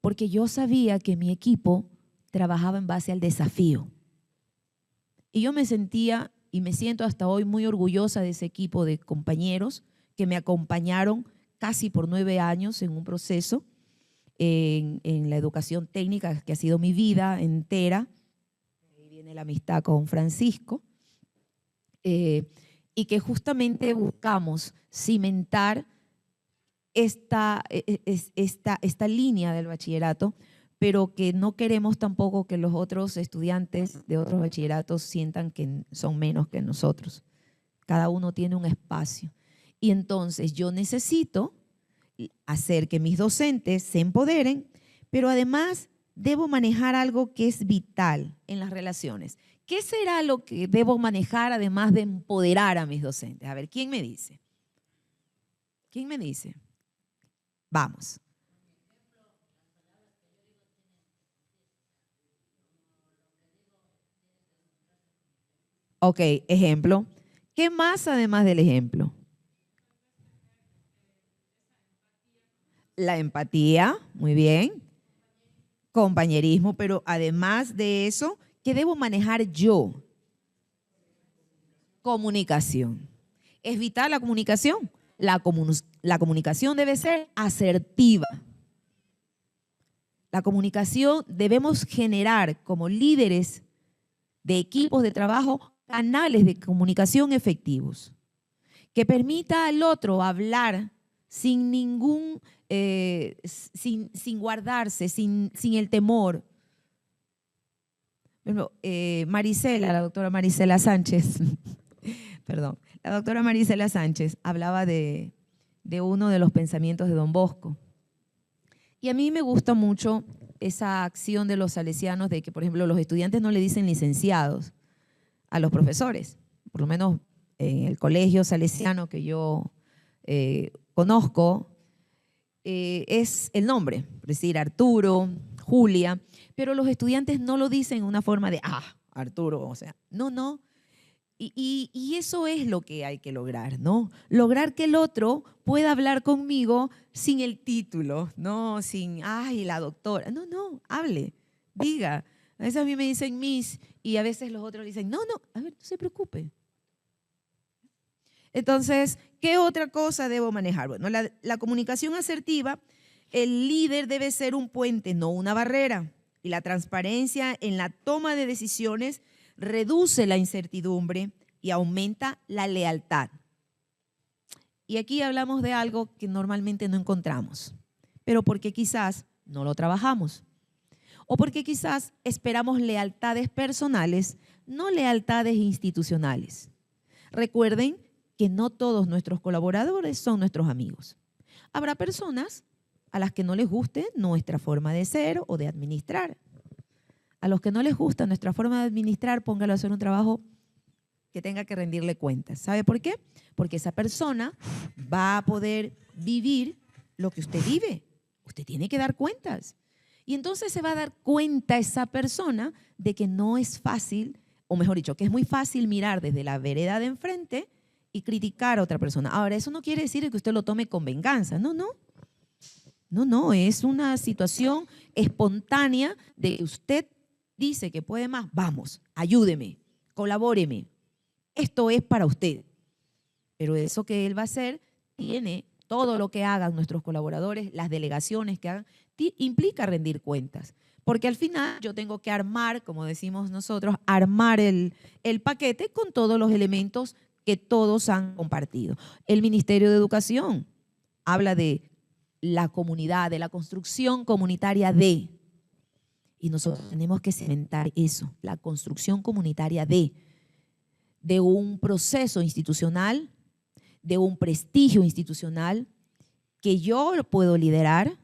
porque yo sabía que mi equipo trabajaba en base al desafío. Y yo me sentía y me siento hasta hoy muy orgullosa de ese equipo de compañeros que me acompañaron casi por 9 años en un proceso en la educación técnica, que ha sido mi vida entera. Ahí viene la amistad con Francisco. Y que justamente buscamos cimentar esta línea del bachillerato, pero que no queremos tampoco que los otros estudiantes de otros bachilleratos sientan que son menos que nosotros. Cada uno tiene un espacio. Y entonces yo necesito hacer que mis docentes se empoderen, pero además debo manejar algo que es vital en las relaciones. ¿Qué será lo que debo manejar además de empoderar a mis docentes? A ver, ¿quién me dice? ¿Quién me dice? Vamos. Ok, ejemplo. ¿Qué más además del ejemplo? La empatía, muy bien. Compañerismo, pero además de eso, ¿qué debo manejar yo? Comunicación. ¿Es vital la comunicación? La comunicación debe ser asertiva. La comunicación debemos generar como líderes de equipos de trabajo canales de comunicación efectivos que permita al otro hablar sin ningún, sin guardarse, sin el temor. Bueno, Marisela, la doctora Marisela Sánchez, perdón, la doctora Marisela Sánchez hablaba de uno de los pensamientos de Don Bosco. Y a mí me gusta mucho esa acción de los salesianos de que, por ejemplo, los estudiantes no le dicen licenciados a los profesores. Por lo menos en el colegio salesiano que yo conozco, es el nombre, es decir, Arturo, Julia, pero los estudiantes no lo dicen en una forma de, Arturo, o sea, no. Y eso es lo que hay que lograr, ¿no? Lograr que el otro pueda hablar conmigo sin el título, no sin, la doctora. No, hable, diga. A veces a mí me dicen Miss y a veces los otros dicen, no, a ver, no se preocupe. Entonces, ¿qué otra cosa debo manejar? Bueno, la comunicación asertiva, el líder debe ser un puente, no una barrera. Y la transparencia en la toma de decisiones reduce la incertidumbre y aumenta la lealtad. Y aquí hablamos de algo que normalmente no encontramos, pero porque quizás no lo trabajamos. O porque quizás esperamos lealtades personales, no lealtades institucionales. Recuerden que no todos nuestros colaboradores son nuestros amigos. Habrá personas a las que no les guste nuestra forma de ser o de administrar. A los que no les gusta nuestra forma de administrar, póngalo a hacer un trabajo que tenga que rendirle cuentas. ¿Sabe por qué? Porque esa persona va a poder vivir lo que usted vive. Usted tiene que dar cuentas. Y entonces se va a dar cuenta esa persona de que no es fácil, o mejor dicho, que es muy fácil mirar desde la vereda de enfrente y criticar a otra persona. Ahora, eso no quiere decir que usted lo tome con venganza. No, es una situación espontánea de que usted dice que puede más, vamos, ayúdeme, colabóreme. Esto es para usted. Pero eso que él va a hacer tiene todo lo que hagan nuestros colaboradores, las delegaciones que hagan, implica rendir cuentas. Porque al final yo tengo que armar, como decimos nosotros, armar el paquete con todos los elementos que todos han compartido. El Ministerio de Educación habla de la comunidad, de la construcción comunitaria de. Y nosotros tenemos que cimentar eso, la construcción comunitaria de un proceso institucional, de un prestigio institucional, que yo lo puedo liderar,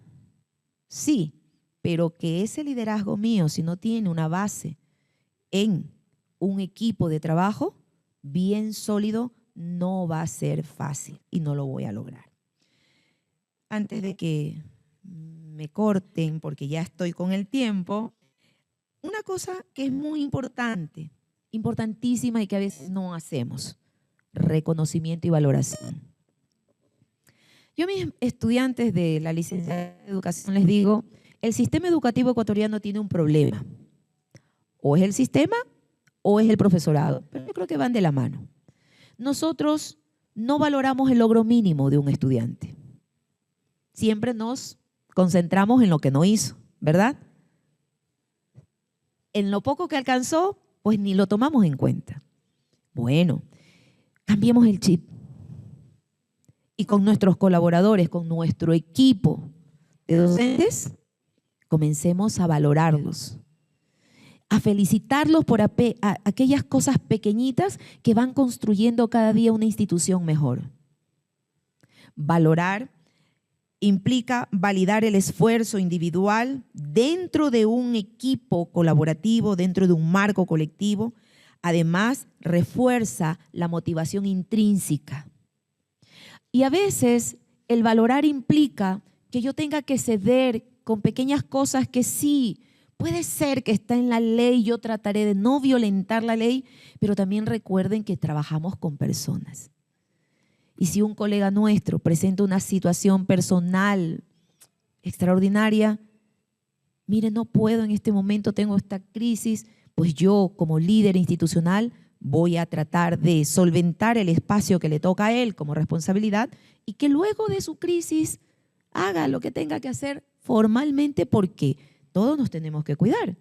sí, pero que ese liderazgo mío, si no tiene una base en un equipo de trabajo bien sólido, no va a ser fácil y no lo voy a lograr. Antes de que me corten, porque ya estoy con el tiempo, una cosa que es muy importante, importantísima y que a veces no hacemos, reconocimiento y valoración. Yo a mis estudiantes de la licenciatura de educación les digo, el sistema educativo ecuatoriano tiene un problema. O es el sistema o es el profesorado, pero yo creo que van de la mano. Nosotros no valoramos el logro mínimo de un estudiante. Siempre nos concentramos en lo que no hizo, ¿verdad? En lo poco que alcanzó, pues ni lo tomamos en cuenta. Bueno, cambiemos el chip. Y con nuestros colaboradores, con nuestro equipo de docentes, comencemos a valorarlos, a felicitarlos por aquellas cosas pequeñitas que van construyendo cada día una institución mejor. Valorar implica validar el esfuerzo individual dentro de un equipo colaborativo, dentro de un marco colectivo. Además, refuerza la motivación intrínseca. Y a veces el valorar implica que yo tenga que ceder con pequeñas cosas que sí Puede ser que está en la ley, yo trataré de no violentar la ley, pero también recuerden que trabajamos con personas. Y si un colega nuestro presenta una situación personal extraordinaria, mire, no puedo en este momento, tengo esta crisis, pues yo como líder institucional voy a tratar de solventar el espacio que le toca a él como responsabilidad y que luego de su crisis haga lo que tenga que hacer formalmente, porque todos nos tenemos que cuidar,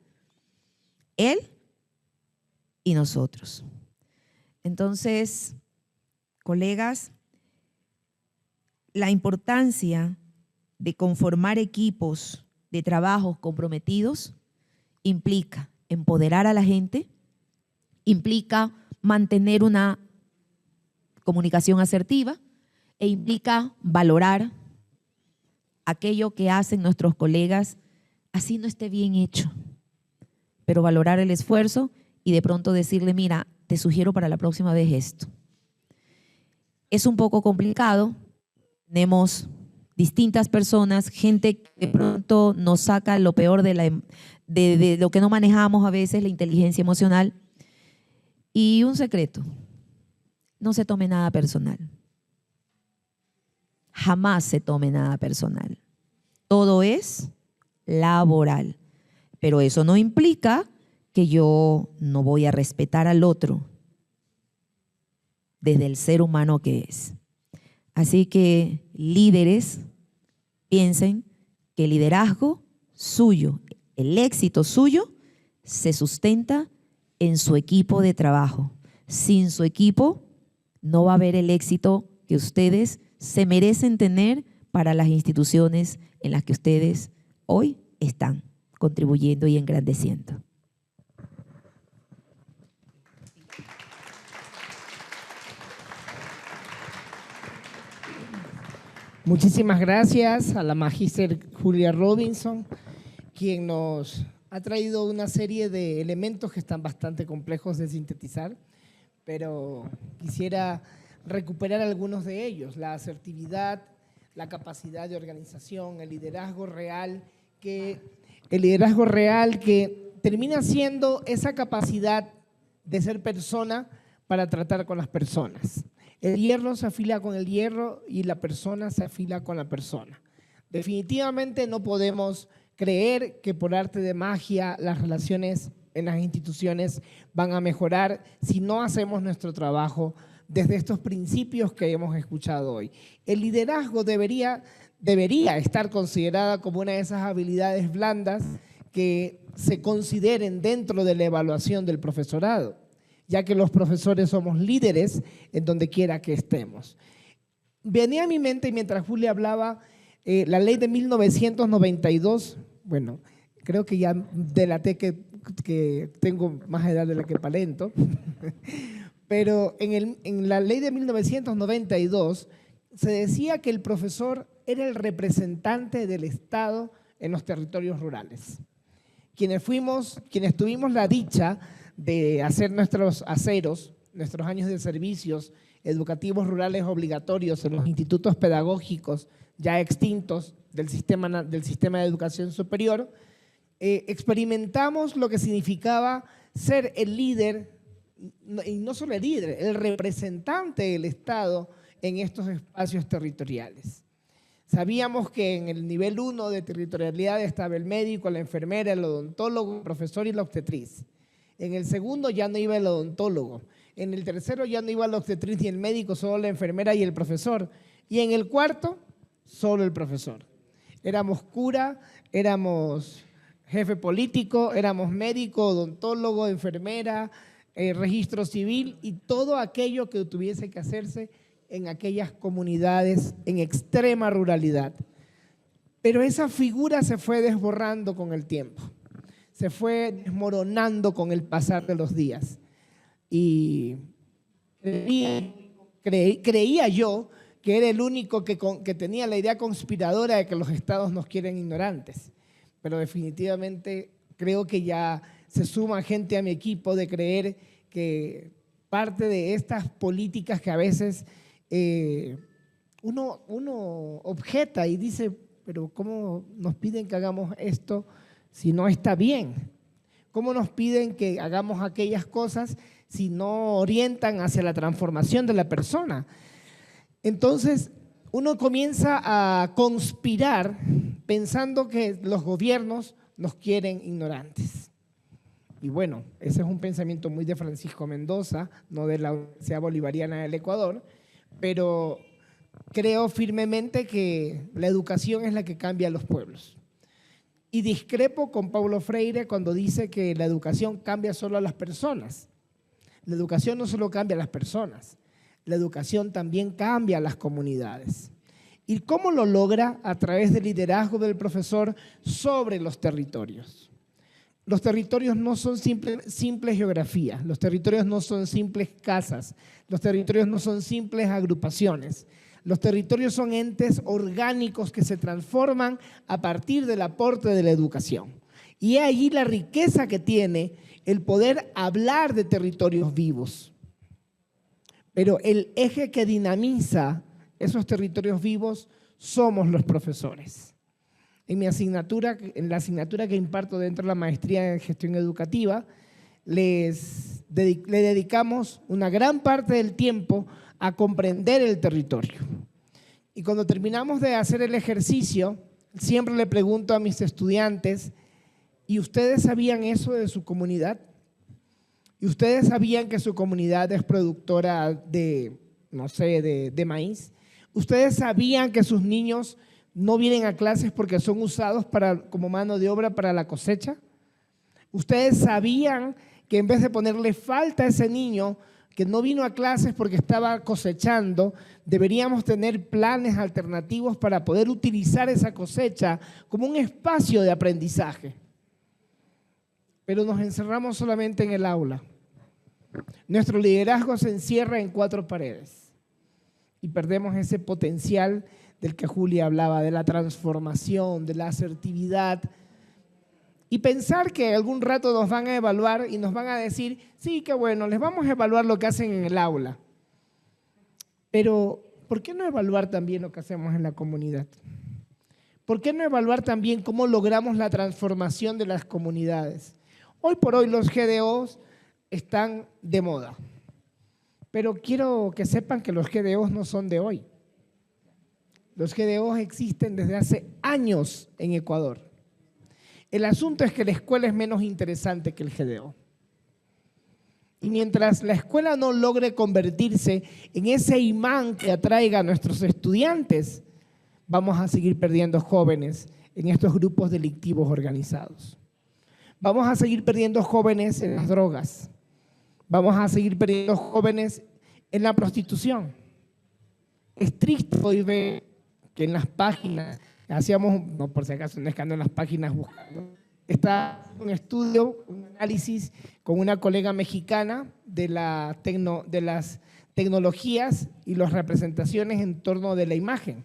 él y nosotros. Entonces, colegas, la importancia de conformar equipos de trabajos comprometidos implica empoderar a la gente, implica mantener una comunicación asertiva e implica valorar aquello que hacen nuestros colegas, así no esté bien hecho, pero valorar el esfuerzo y de pronto decirle, mira, te sugiero para la próxima vez esto. Es un poco complicado, tenemos distintas personas, gente que de pronto nos saca lo peor de lo que no manejamos a veces, la inteligencia emocional. Y un secreto, no se tome nada personal. Jamás se tome nada personal. Todo es laboral. Pero eso no implica que yo no voy a respetar al otro desde el ser humano que es. Así que líderes, piensen que el liderazgo suyo, el éxito suyo, se sustenta en su equipo de trabajo. Sin su equipo no va a haber el éxito que ustedes se merecen tener para las instituciones en las que ustedes hoy están contribuyendo y engrandeciendo. Muchísimas gracias a la magíster Julia Robinson, quien nos ha traído una serie de elementos que están bastante complejos de sintetizar, pero quisiera recuperar algunos de ellos: la asertividad, la capacidad de organización, el liderazgo real que termina siendo esa capacidad de ser persona para tratar con las personas. El hierro se afila con el hierro y la persona se afila con la persona. Definitivamente no podemos creer que por arte de magia las relaciones en las instituciones van a mejorar si no hacemos nuestro trabajo desde estos principios que hemos escuchado hoy. El liderazgo debería estar considerada como una de esas habilidades blandas que se consideren dentro de la evaluación del profesorado, ya que los profesores somos líderes en donde quiera que estemos. Venía a mi mente, mientras Julia hablaba, la ley de 1992, bueno, creo que ya delaté que tengo más edad de la que aparento, pero en la ley de 1992 se decía que el profesor era el representante del Estado en los territorios rurales. Quienes tuvimos la dicha de hacer nuestros aceros, nuestros años de servicios educativos rurales obligatorios en los institutos pedagógicos ya extintos del sistema de educación superior, experimentamos lo que significaba ser el líder, y no solo el líder, el representante del Estado en estos espacios territoriales. Sabíamos que en el nivel 1 de territorialidad estaba el médico, la enfermera, el odontólogo, el profesor y la obstetriz. En el segundo ya no iba el odontólogo. En el tercero ya no iba la obstetriz ni el médico, solo la enfermera y el profesor. Y en el cuarto, solo el profesor. Éramos cura, éramos jefe político, éramos médico, odontólogo, enfermera, registro civil y todo aquello que tuviese que hacerse en aquellas comunidades en extrema ruralidad. Pero esa figura se fue desborrando con el tiempo, se fue desmoronando con el pasar de los días. Y creía yo que era el único que tenía la idea conspiradora de que los estados nos quieren ignorantes. Pero definitivamente creo que ya se suma gente a mi equipo de creer que parte de estas políticas que a veces uno objeta y dice, pero ¿cómo nos piden que hagamos esto si no está bien? ¿Cómo nos piden que hagamos aquellas cosas si no orientan hacia la transformación de la persona? Entonces, uno comienza a conspirar pensando que los gobiernos nos quieren ignorantes. Y bueno, ese es un pensamiento muy de Francisco Mendoza, no de la Universidad Bolivariana del Ecuador, pero creo firmemente que la educación es la que cambia a los pueblos. Y discrepo con Paulo Freire cuando dice que la educación cambia solo a las personas. La educación no solo cambia a las personas, la educación también cambia a las comunidades. ¿Y cómo lo logra? A través del liderazgo del profesor sobre los territorios. Los territorios no son simples geografías, los territorios no son simples casas, los territorios no son simples agrupaciones. Los territorios son entes orgánicos que se transforman a partir del aporte de la educación. Y es allí la riqueza que tiene el poder hablar de territorios vivos. Pero el eje que dinamiza esos territorios vivos somos los profesores. En la asignatura que imparto dentro de la maestría en gestión educativa, le dedicamos una gran parte del tiempo a comprender el territorio. Y cuando terminamos de hacer el ejercicio, siempre le pregunto a mis estudiantes, ¿y ustedes sabían eso de su comunidad? ¿Y ustedes sabían que su comunidad es productora de, no sé, de maíz? ¿Ustedes sabían que sus niños no vienen a clases porque son usados como mano de obra para la cosecha? ¿Ustedes sabían que en vez de ponerle falta a ese niño que no vino a clases porque estaba cosechando, deberíamos tener planes alternativos para poder utilizar esa cosecha como un espacio de aprendizaje? Pero nos encerramos solamente en el aula. Nuestro liderazgo se encierra en 4 paredes y perdemos ese potencial del que Julia hablaba, de la transformación, de la asertividad. Y pensar que algún rato nos van a evaluar y nos van a decir, sí, qué bueno, les vamos a evaluar lo que hacen en el aula. Pero, ¿por qué no evaluar también lo que hacemos en la comunidad? ¿Por qué no evaluar también cómo logramos la transformación de las comunidades? Hoy por hoy los GDOs están de moda, pero quiero que sepan que los GDOs no son de hoy. Los GDOs existen desde hace años en Ecuador. El asunto es que la escuela es menos interesante que el GDO. Y mientras la escuela no logre convertirse en ese imán que atraiga a nuestros estudiantes, vamos a seguir perdiendo jóvenes en estos grupos delictivos organizados. Vamos a seguir perdiendo jóvenes en las drogas. Vamos a seguir perdiendo jóvenes en la prostitución. Es triste hoy ver que en las páginas, hacíamos, no por si acaso, no es que ando en las páginas buscando, está un estudio, un análisis con una colega mexicana de las tecnologías y las representaciones en torno de la imagen.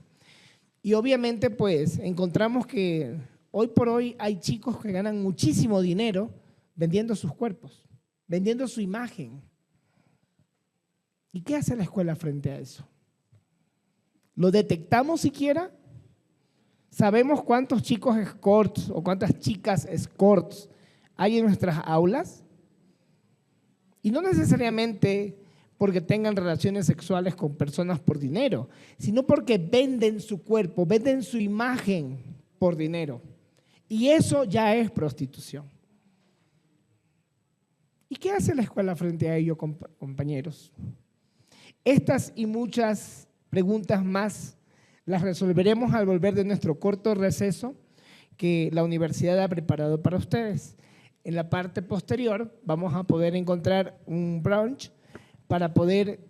Y obviamente pues encontramos que hoy por hoy hay chicos que ganan muchísimo dinero vendiendo sus cuerpos, vendiendo su imagen. ¿Y qué hace la escuela frente a eso? ¿Lo detectamos siquiera? ¿Sabemos cuántos chicos escorts o cuántas chicas escorts hay en nuestras aulas? Y no necesariamente porque tengan relaciones sexuales con personas por dinero, sino porque venden su cuerpo, venden su imagen por dinero. Y eso ya es prostitución. ¿Y qué hace la escuela frente a ello, compañeros? Estas y muchas preguntas más las resolveremos al volver de nuestro corto receso que la universidad ha preparado para ustedes. En la parte posterior vamos a poder encontrar un brunch para poder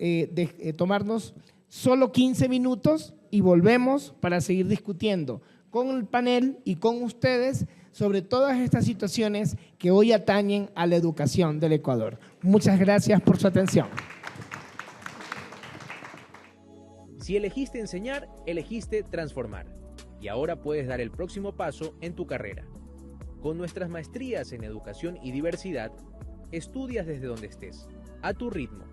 tomarnos solo 15 minutos y volvemos para seguir discutiendo con el panel y con ustedes sobre todas estas situaciones que hoy atañen a la educación del Ecuador. Muchas gracias por su atención. Si elegiste enseñar, elegiste transformar. Y ahora puedes dar el próximo paso en tu carrera. Con nuestras maestrías en educación y diversidad, estudias desde donde estés, a tu ritmo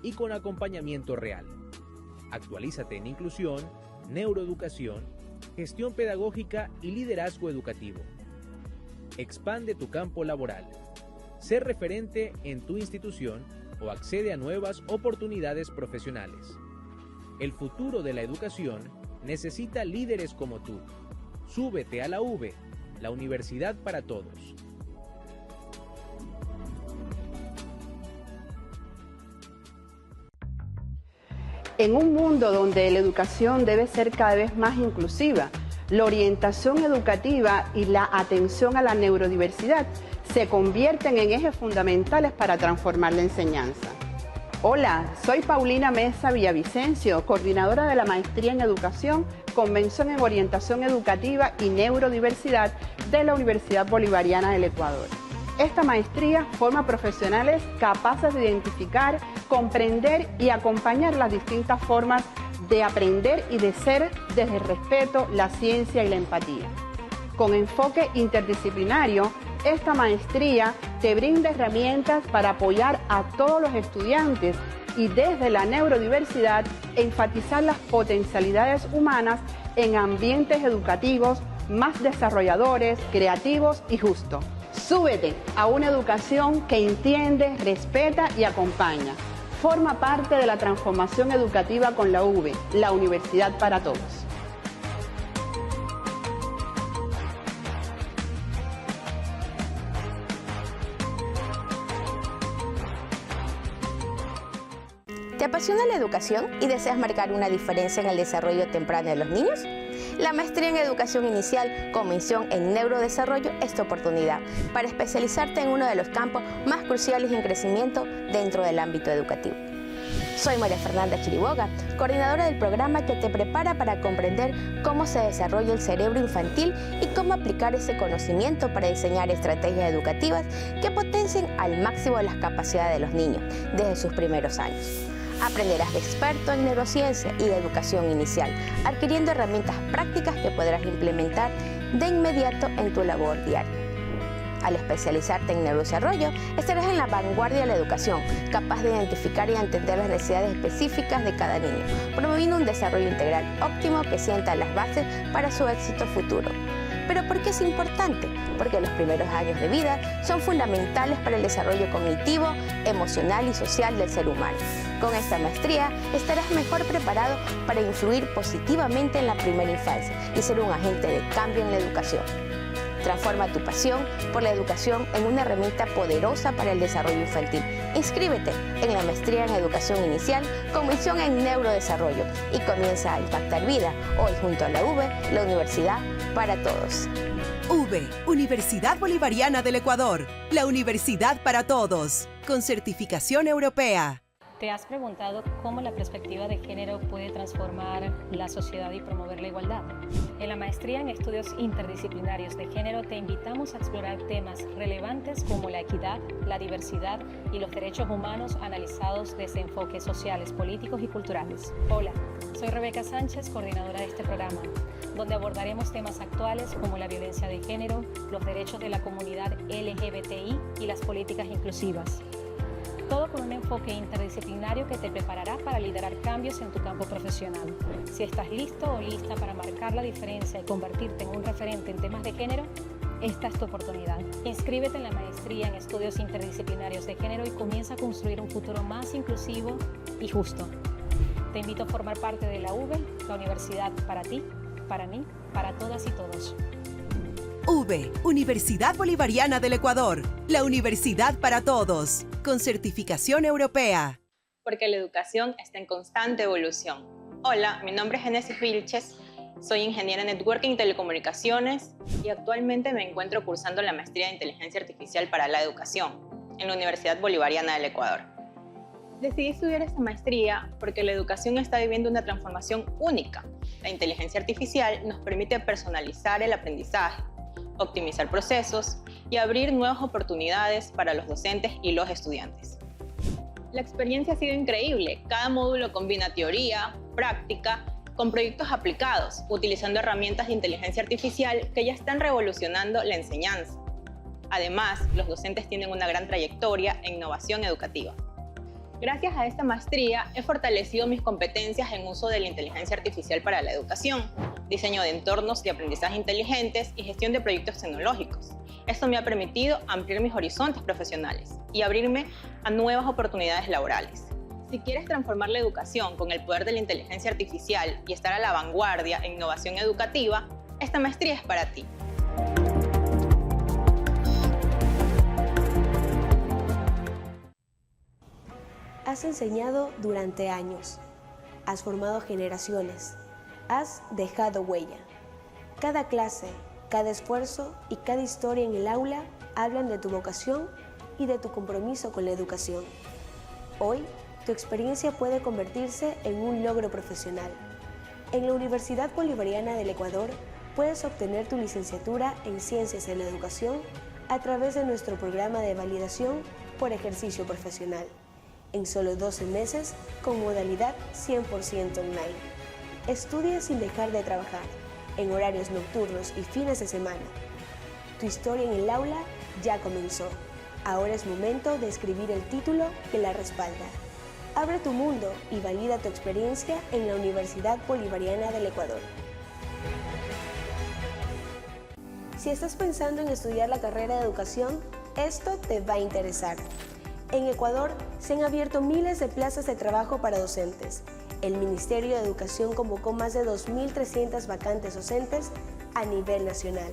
y con acompañamiento real. Actualízate en inclusión, neuroeducación, gestión pedagógica y liderazgo educativo. Expande tu campo laboral. Sé referente en tu institución o accede a nuevas oportunidades profesionales. El futuro de la educación necesita líderes como tú. Súbete a la UV, la universidad para todos. En un mundo donde la educación debe ser cada vez más inclusiva, la orientación educativa y la atención a la neurodiversidad se convierten en ejes fundamentales para transformar la enseñanza. Hola, soy Paulina Mesa Villavicencio, coordinadora de la Maestría en Educación, Convención en Orientación Educativa y Neurodiversidad de la Universidad Bolivariana del Ecuador. Esta maestría forma profesionales capaces de identificar, comprender y acompañar las distintas formas de aprender y de ser desde el respeto, la ciencia y la empatía. Con enfoque interdisciplinario, esta maestría te brinda herramientas para apoyar a todos los estudiantes y desde la neurodiversidad enfatizar las potencialidades humanas en ambientes educativos más desarrolladores, creativos y justos. Súbete a una educación que entiende, respeta y acompaña. Forma parte de la transformación educativa con la UV, la Universidad para Todos. ¿Te apasiona la educación y deseas marcar una diferencia en el desarrollo temprano de los niños? La maestría en Educación Inicial con mención en Neurodesarrollo es tu oportunidad para especializarte en uno de los campos más cruciales en crecimiento dentro del ámbito educativo. Soy María Fernanda Chiriboga, coordinadora del programa que te prepara para comprender cómo se desarrolla el cerebro infantil y cómo aplicar ese conocimiento para diseñar estrategias educativas que potencien al máximo las capacidades de los niños desde sus primeros años. Aprenderás de experto en neurociencia y de educación inicial, adquiriendo herramientas prácticas que podrás implementar de inmediato en tu labor diaria. Al especializarte en neurodesarrollo, estarás en la vanguardia de la educación, capaz de identificar y entender las necesidades específicas de cada niño, promoviendo un desarrollo integral óptimo que sienta las bases para su éxito futuro. ¿Pero por qué es importante? Porque los primeros años de vida son fundamentales para el desarrollo cognitivo, emocional y social del ser humano. Con esta maestría estarás mejor preparado para influir positivamente en la primera infancia y ser un agente de cambio en la educación. Transforma tu pasión por la educación en una herramienta poderosa para el desarrollo infantil. Inscríbete en la maestría en Educación Inicial con mención en Neurodesarrollo y comienza a impactar vida hoy junto a la UV, la Universidad para Todos. UV, Universidad Bolivariana del Ecuador, la universidad para todos, con certificación europea. ¿Te has preguntado cómo la perspectiva de género puede transformar la sociedad y promover la igualdad? En la maestría en estudios interdisciplinarios de género te invitamos a explorar temas relevantes como la equidad, la diversidad y los derechos humanos analizados desde enfoques sociales, políticos y culturales. Hola, soy Rebeca Sánchez, coordinadora de este programa, donde abordaremos temas actuales como la violencia de género, los derechos de la comunidad LGBTI y las políticas inclusivas. Todo con un enfoque interdisciplinario que te preparará para liderar cambios en tu campo profesional. Si estás listo o lista para marcar la diferencia y convertirte en un referente en temas de género, esta es tu oportunidad. Inscríbete en la maestría en estudios interdisciplinarios de género y comienza a construir un futuro más inclusivo y justo. Te invito a formar parte de la UV, la universidad para ti, para mí, para todas y todos. UV, Universidad Bolivariana del Ecuador, la universidad para todos, con certificación europea. Porque la educación está en constante evolución. Hola, mi nombre es Génesis Vilches, soy ingeniera en Networking y Telecomunicaciones y actualmente me encuentro cursando la maestría de Inteligencia Artificial para la Educación en la Universidad Bolivariana del Ecuador. Decidí estudiar esta maestría porque la educación está viviendo una transformación única. La inteligencia artificial nos permite personalizar el aprendizaje, optimizar procesos y abrir nuevas oportunidades para los docentes y los estudiantes. La experiencia ha sido increíble. Cada módulo combina teoría, práctica, con proyectos aplicados, utilizando herramientas de inteligencia artificial que ya están revolucionando la enseñanza. Además, los docentes tienen una gran trayectoria en innovación educativa. Gracias a esta maestría he fortalecido mis competencias en uso de la inteligencia artificial para la educación, diseño de entornos de aprendizaje inteligentes y gestión de proyectos tecnológicos. Esto me ha permitido ampliar mis horizontes profesionales y abrirme a nuevas oportunidades laborales. Si quieres transformar la educación con el poder de la inteligencia artificial y estar a la vanguardia en innovación educativa, esta maestría es para ti. Has enseñado durante años, has formado generaciones, has dejado huella. Cada clase, cada esfuerzo y cada historia en el aula hablan de tu vocación y de tu compromiso con la educación. Hoy, tu experiencia puede convertirse en un logro profesional. En la Universidad Bolivariana del Ecuador puedes obtener tu licenciatura en Ciencias de la Educación a través de nuestro programa de validación por ejercicio profesional, en solo 12 meses con modalidad 100% online. Estudia sin dejar de trabajar, en horarios nocturnos y fines de semana. Tu historia en el aula ya comenzó. Ahora es momento de escribir el título que la respalda. Abre tu mundo y valida tu experiencia en la Universidad Bolivariana del Ecuador. Si estás pensando en estudiar la carrera de educación, esto te va a interesar. En Ecuador se han abierto miles de plazas de trabajo para docentes. El Ministerio de Educación convocó más de 2.300 vacantes docentes a nivel nacional.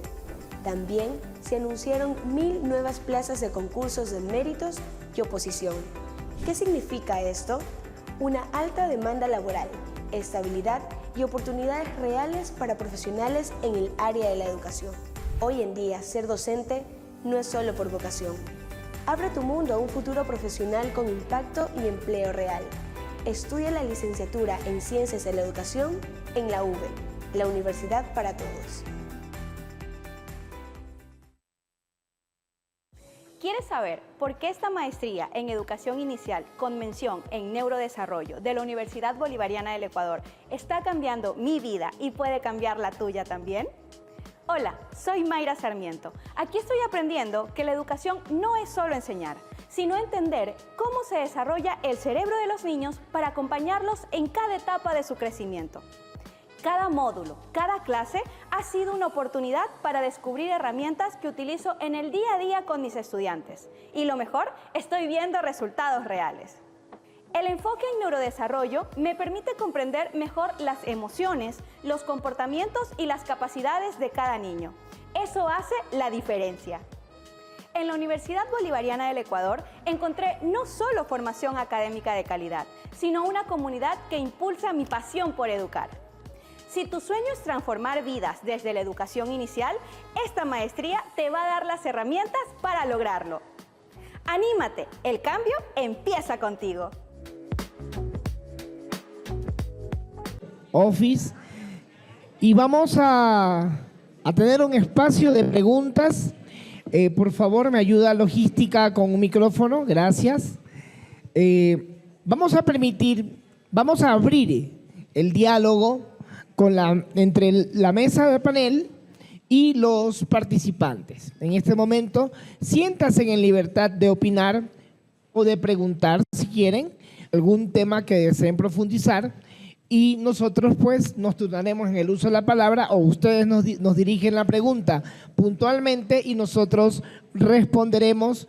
También se anunciaron 1.000 nuevas plazas de concursos de méritos y oposición. ¿Qué significa esto? Una alta demanda laboral, estabilidad y oportunidades reales para profesionales en el área de la educación. Hoy en día, ser docente no es solo por vocación. Abre tu mundo a un futuro profesional con impacto y empleo real. Estudia la licenciatura en Ciencias de la Educación en la UBE, la Universidad para Todos. ¿Quieres saber por qué esta maestría en Educación Inicial con mención en Neurodesarrollo de la Universidad Bolivariana del Ecuador está cambiando mi vida y puede cambiar la tuya también? Hola, soy Mayra Sarmiento. Aquí estoy aprendiendo que la educación no es solo enseñar, sino entender cómo se desarrolla el cerebro de los niños para acompañarlos en cada etapa de su crecimiento. Cada módulo, cada clase ha sido una oportunidad para descubrir herramientas que utilizo en el día a día con mis estudiantes. Y lo mejor, estoy viendo resultados reales. El enfoque en neurodesarrollo me permite comprender mejor las emociones, los comportamientos y las capacidades de cada niño. Eso hace la diferencia. En la Universidad Bolivariana del Ecuador encontré no solo formación académica de calidad, sino una comunidad que impulsa mi pasión por educar. Si tu sueño es transformar vidas desde la educación inicial, esta maestría te va a dar las herramientas para lograrlo. ¡Anímate! El cambio empieza contigo. Office, y vamos a tener un espacio de preguntas. Por favor, me ayuda logística con un micrófono, gracias. Vamos a abrir el diálogo entre la mesa de panel y los participantes. En este momento, siéntanse en libertad de opinar o de preguntar, si quieren, algún tema que deseen profundizar. Y nosotros pues nos turnaremos en el uso de la palabra o ustedes nos dirigen la pregunta puntualmente y nosotros responderemos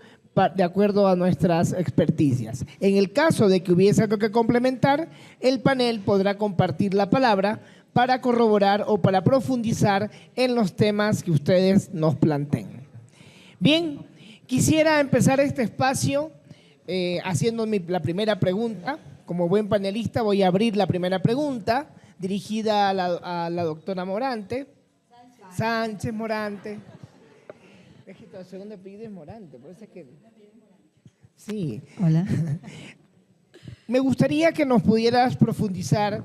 de acuerdo a nuestras experticias. En el caso de que hubiese algo que complementar, el panel podrá compartir la palabra para corroborar o para profundizar en los temas que ustedes nos planteen. Bien, quisiera empezar este espacio haciendo la primera pregunta. Como buen panelista voy a abrir la primera pregunta dirigida a la doctora Morante. Sánchez Morante. Es que el segundo apellido es Morante, por eso es que… Sí. Hola. Me gustaría que nos pudieras profundizar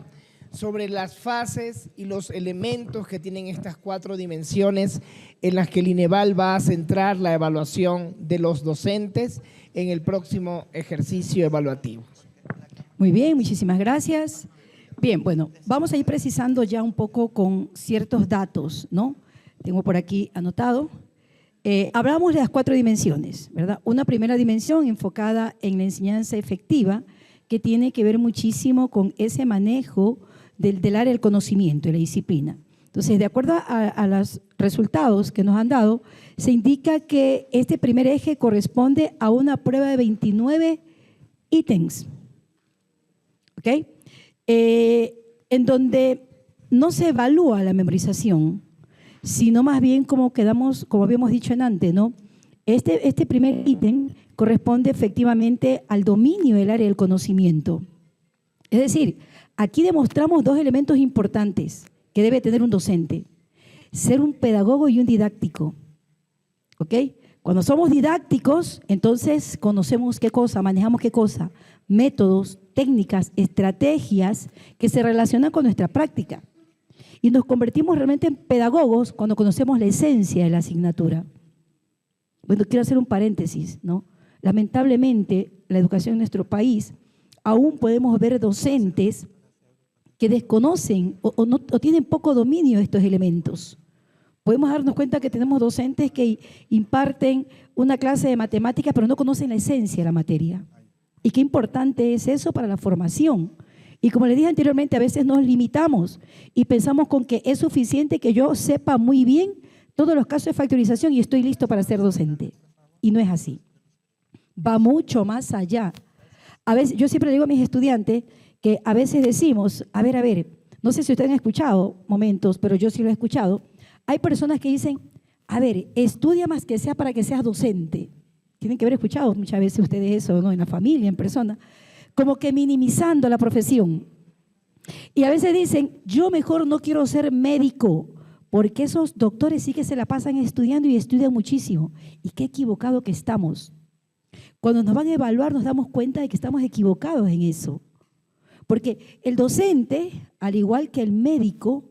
sobre las fases y los elementos que tienen estas 4 dimensiones en las que el INEVAL va a centrar la evaluación de los docentes en el próximo ejercicio evaluativo. Muy bien, muchísimas gracias. Bien, bueno, vamos a ir precisando ya un poco con ciertos datos, ¿no? Tengo por aquí anotado. Hablamos de las 4 dimensiones, ¿verdad? Una primera dimensión enfocada en la enseñanza efectiva que tiene que ver muchísimo con ese manejo del área del conocimiento, de la disciplina. Entonces, de acuerdo a los resultados que nos han dado, se indica que este primer eje corresponde a una prueba de 29 ítems, ¿ok? En donde no se evalúa la memorización, sino más bien como habíamos dicho antes, ¿no? Este primer ítem corresponde efectivamente al dominio del área del conocimiento. Es decir, aquí demostramos dos elementos importantes que debe tener un docente: ser un pedagogo y un didáctico. ¿Ok? Cuando somos didácticos, entonces conocemos qué cosa, manejamos qué cosa, métodos, técnicas, estrategias que se relacionan con nuestra práctica. Y nos convertimos realmente en pedagogos cuando conocemos la esencia de la asignatura. Bueno, quiero hacer un paréntesis, ¿no? Lamentablemente, la educación en nuestro país, aún podemos ver docentes que desconocen o tienen poco dominio de estos elementos. Podemos darnos cuenta que tenemos docentes que imparten una clase de matemáticas, pero no conocen la esencia de la materia. Y qué importante es eso para la formación. Y como les dije anteriormente, a veces nos limitamos y pensamos con que es suficiente que yo sepa muy bien todos los casos de factorización y estoy listo para ser docente. Y no es así. Va mucho más allá. A veces, yo siempre le digo a mis estudiantes que a veces decimos, a ver, no sé si ustedes han escuchado momentos, pero yo sí lo he escuchado. Hay personas que dicen, a ver, estudia más que sea para que seas docente. Tienen que haber escuchado muchas veces ustedes eso, ¿no? En la familia, en persona, como que minimizando la profesión. Y a veces dicen, yo mejor no quiero ser médico, porque esos doctores sí que se la pasan estudiando y estudian muchísimo. Y qué equivocado que estamos. Cuando nos van a evaluar nos damos cuenta de que estamos equivocados en eso. Porque el docente, al igual que el médico,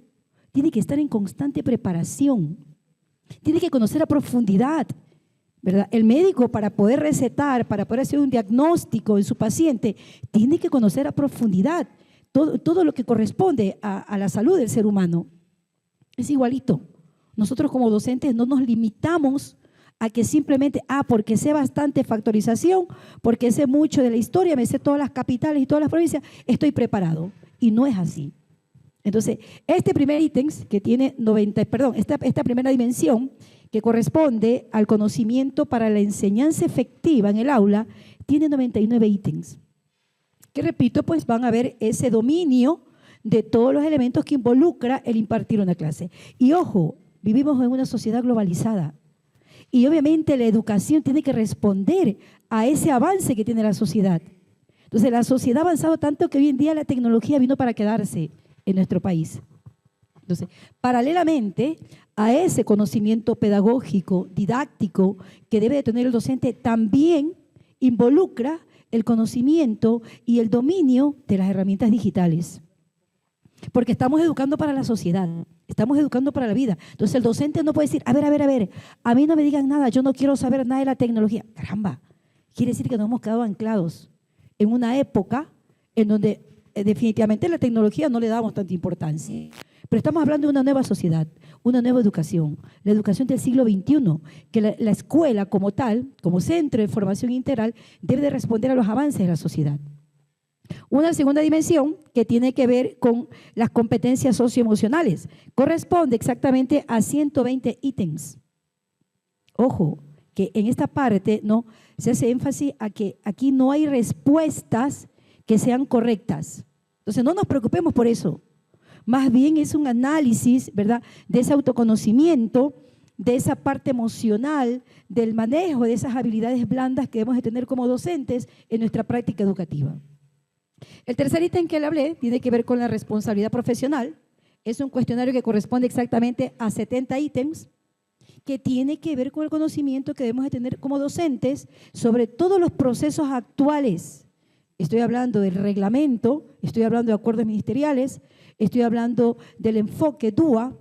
tiene que estar en constante preparación. Tiene que conocer a profundidad, ¿verdad? El médico, para poder recetar, para poder hacer un diagnóstico en su paciente, tiene que conocer a profundidad todo lo que corresponde a la salud del ser humano. Es igualito. Nosotros como docentes no nos limitamos a que simplemente, porque sé bastante factorización, porque sé mucho de la historia, me sé todas las capitales y todas las provincias, estoy preparado. Y no es así. Entonces, este primer ítem que tiene esta primera dimensión que corresponde al conocimiento para la enseñanza efectiva en el aula, tiene 99 ítems. Que repito, pues van a ver ese dominio de todos los elementos que involucra el impartir una clase. Y ojo, vivimos en una sociedad globalizada. Y obviamente la educación tiene que responder a ese avance que tiene la sociedad. Entonces, la sociedad ha avanzado tanto que hoy en día la tecnología vino para quedarse en nuestro país. Entonces, paralelamente a ese conocimiento pedagógico, didáctico que debe de tener el docente, también involucra el conocimiento y el dominio de las herramientas digitales. Porque estamos educando para la sociedad, estamos educando para la vida. Entonces el docente no puede decir, a ver, a mí no me digan nada, yo no quiero saber nada de la tecnología. Caramba, quiere decir que nos hemos quedado anclados en una época en donde definitivamente la tecnología no le damos tanta importancia. Pero estamos hablando de una nueva sociedad, una nueva educación, la educación del siglo XXI, que la escuela como tal, como centro de formación integral, debe de responder a los avances de la sociedad. Una segunda dimensión que tiene que ver con las competencias socioemocionales, corresponde exactamente a 120 ítems. Ojo, que en esta parte no se hace énfasis a que aquí no hay respuestas que sean correctas. Entonces no nos preocupemos por eso. Más bien es un análisis, ¿verdad?, de ese autoconocimiento, de esa parte emocional, del manejo de esas habilidades blandas que debemos de tener como docentes en nuestra práctica educativa. El tercer ítem que le hablé tiene que ver con la responsabilidad profesional. Es un cuestionario que corresponde exactamente a 70 ítems que tiene que ver con el conocimiento que debemos de tener como docentes sobre todos los procesos actuales. Estoy hablando del reglamento, estoy hablando de acuerdos ministeriales, estoy hablando del enfoque DUA,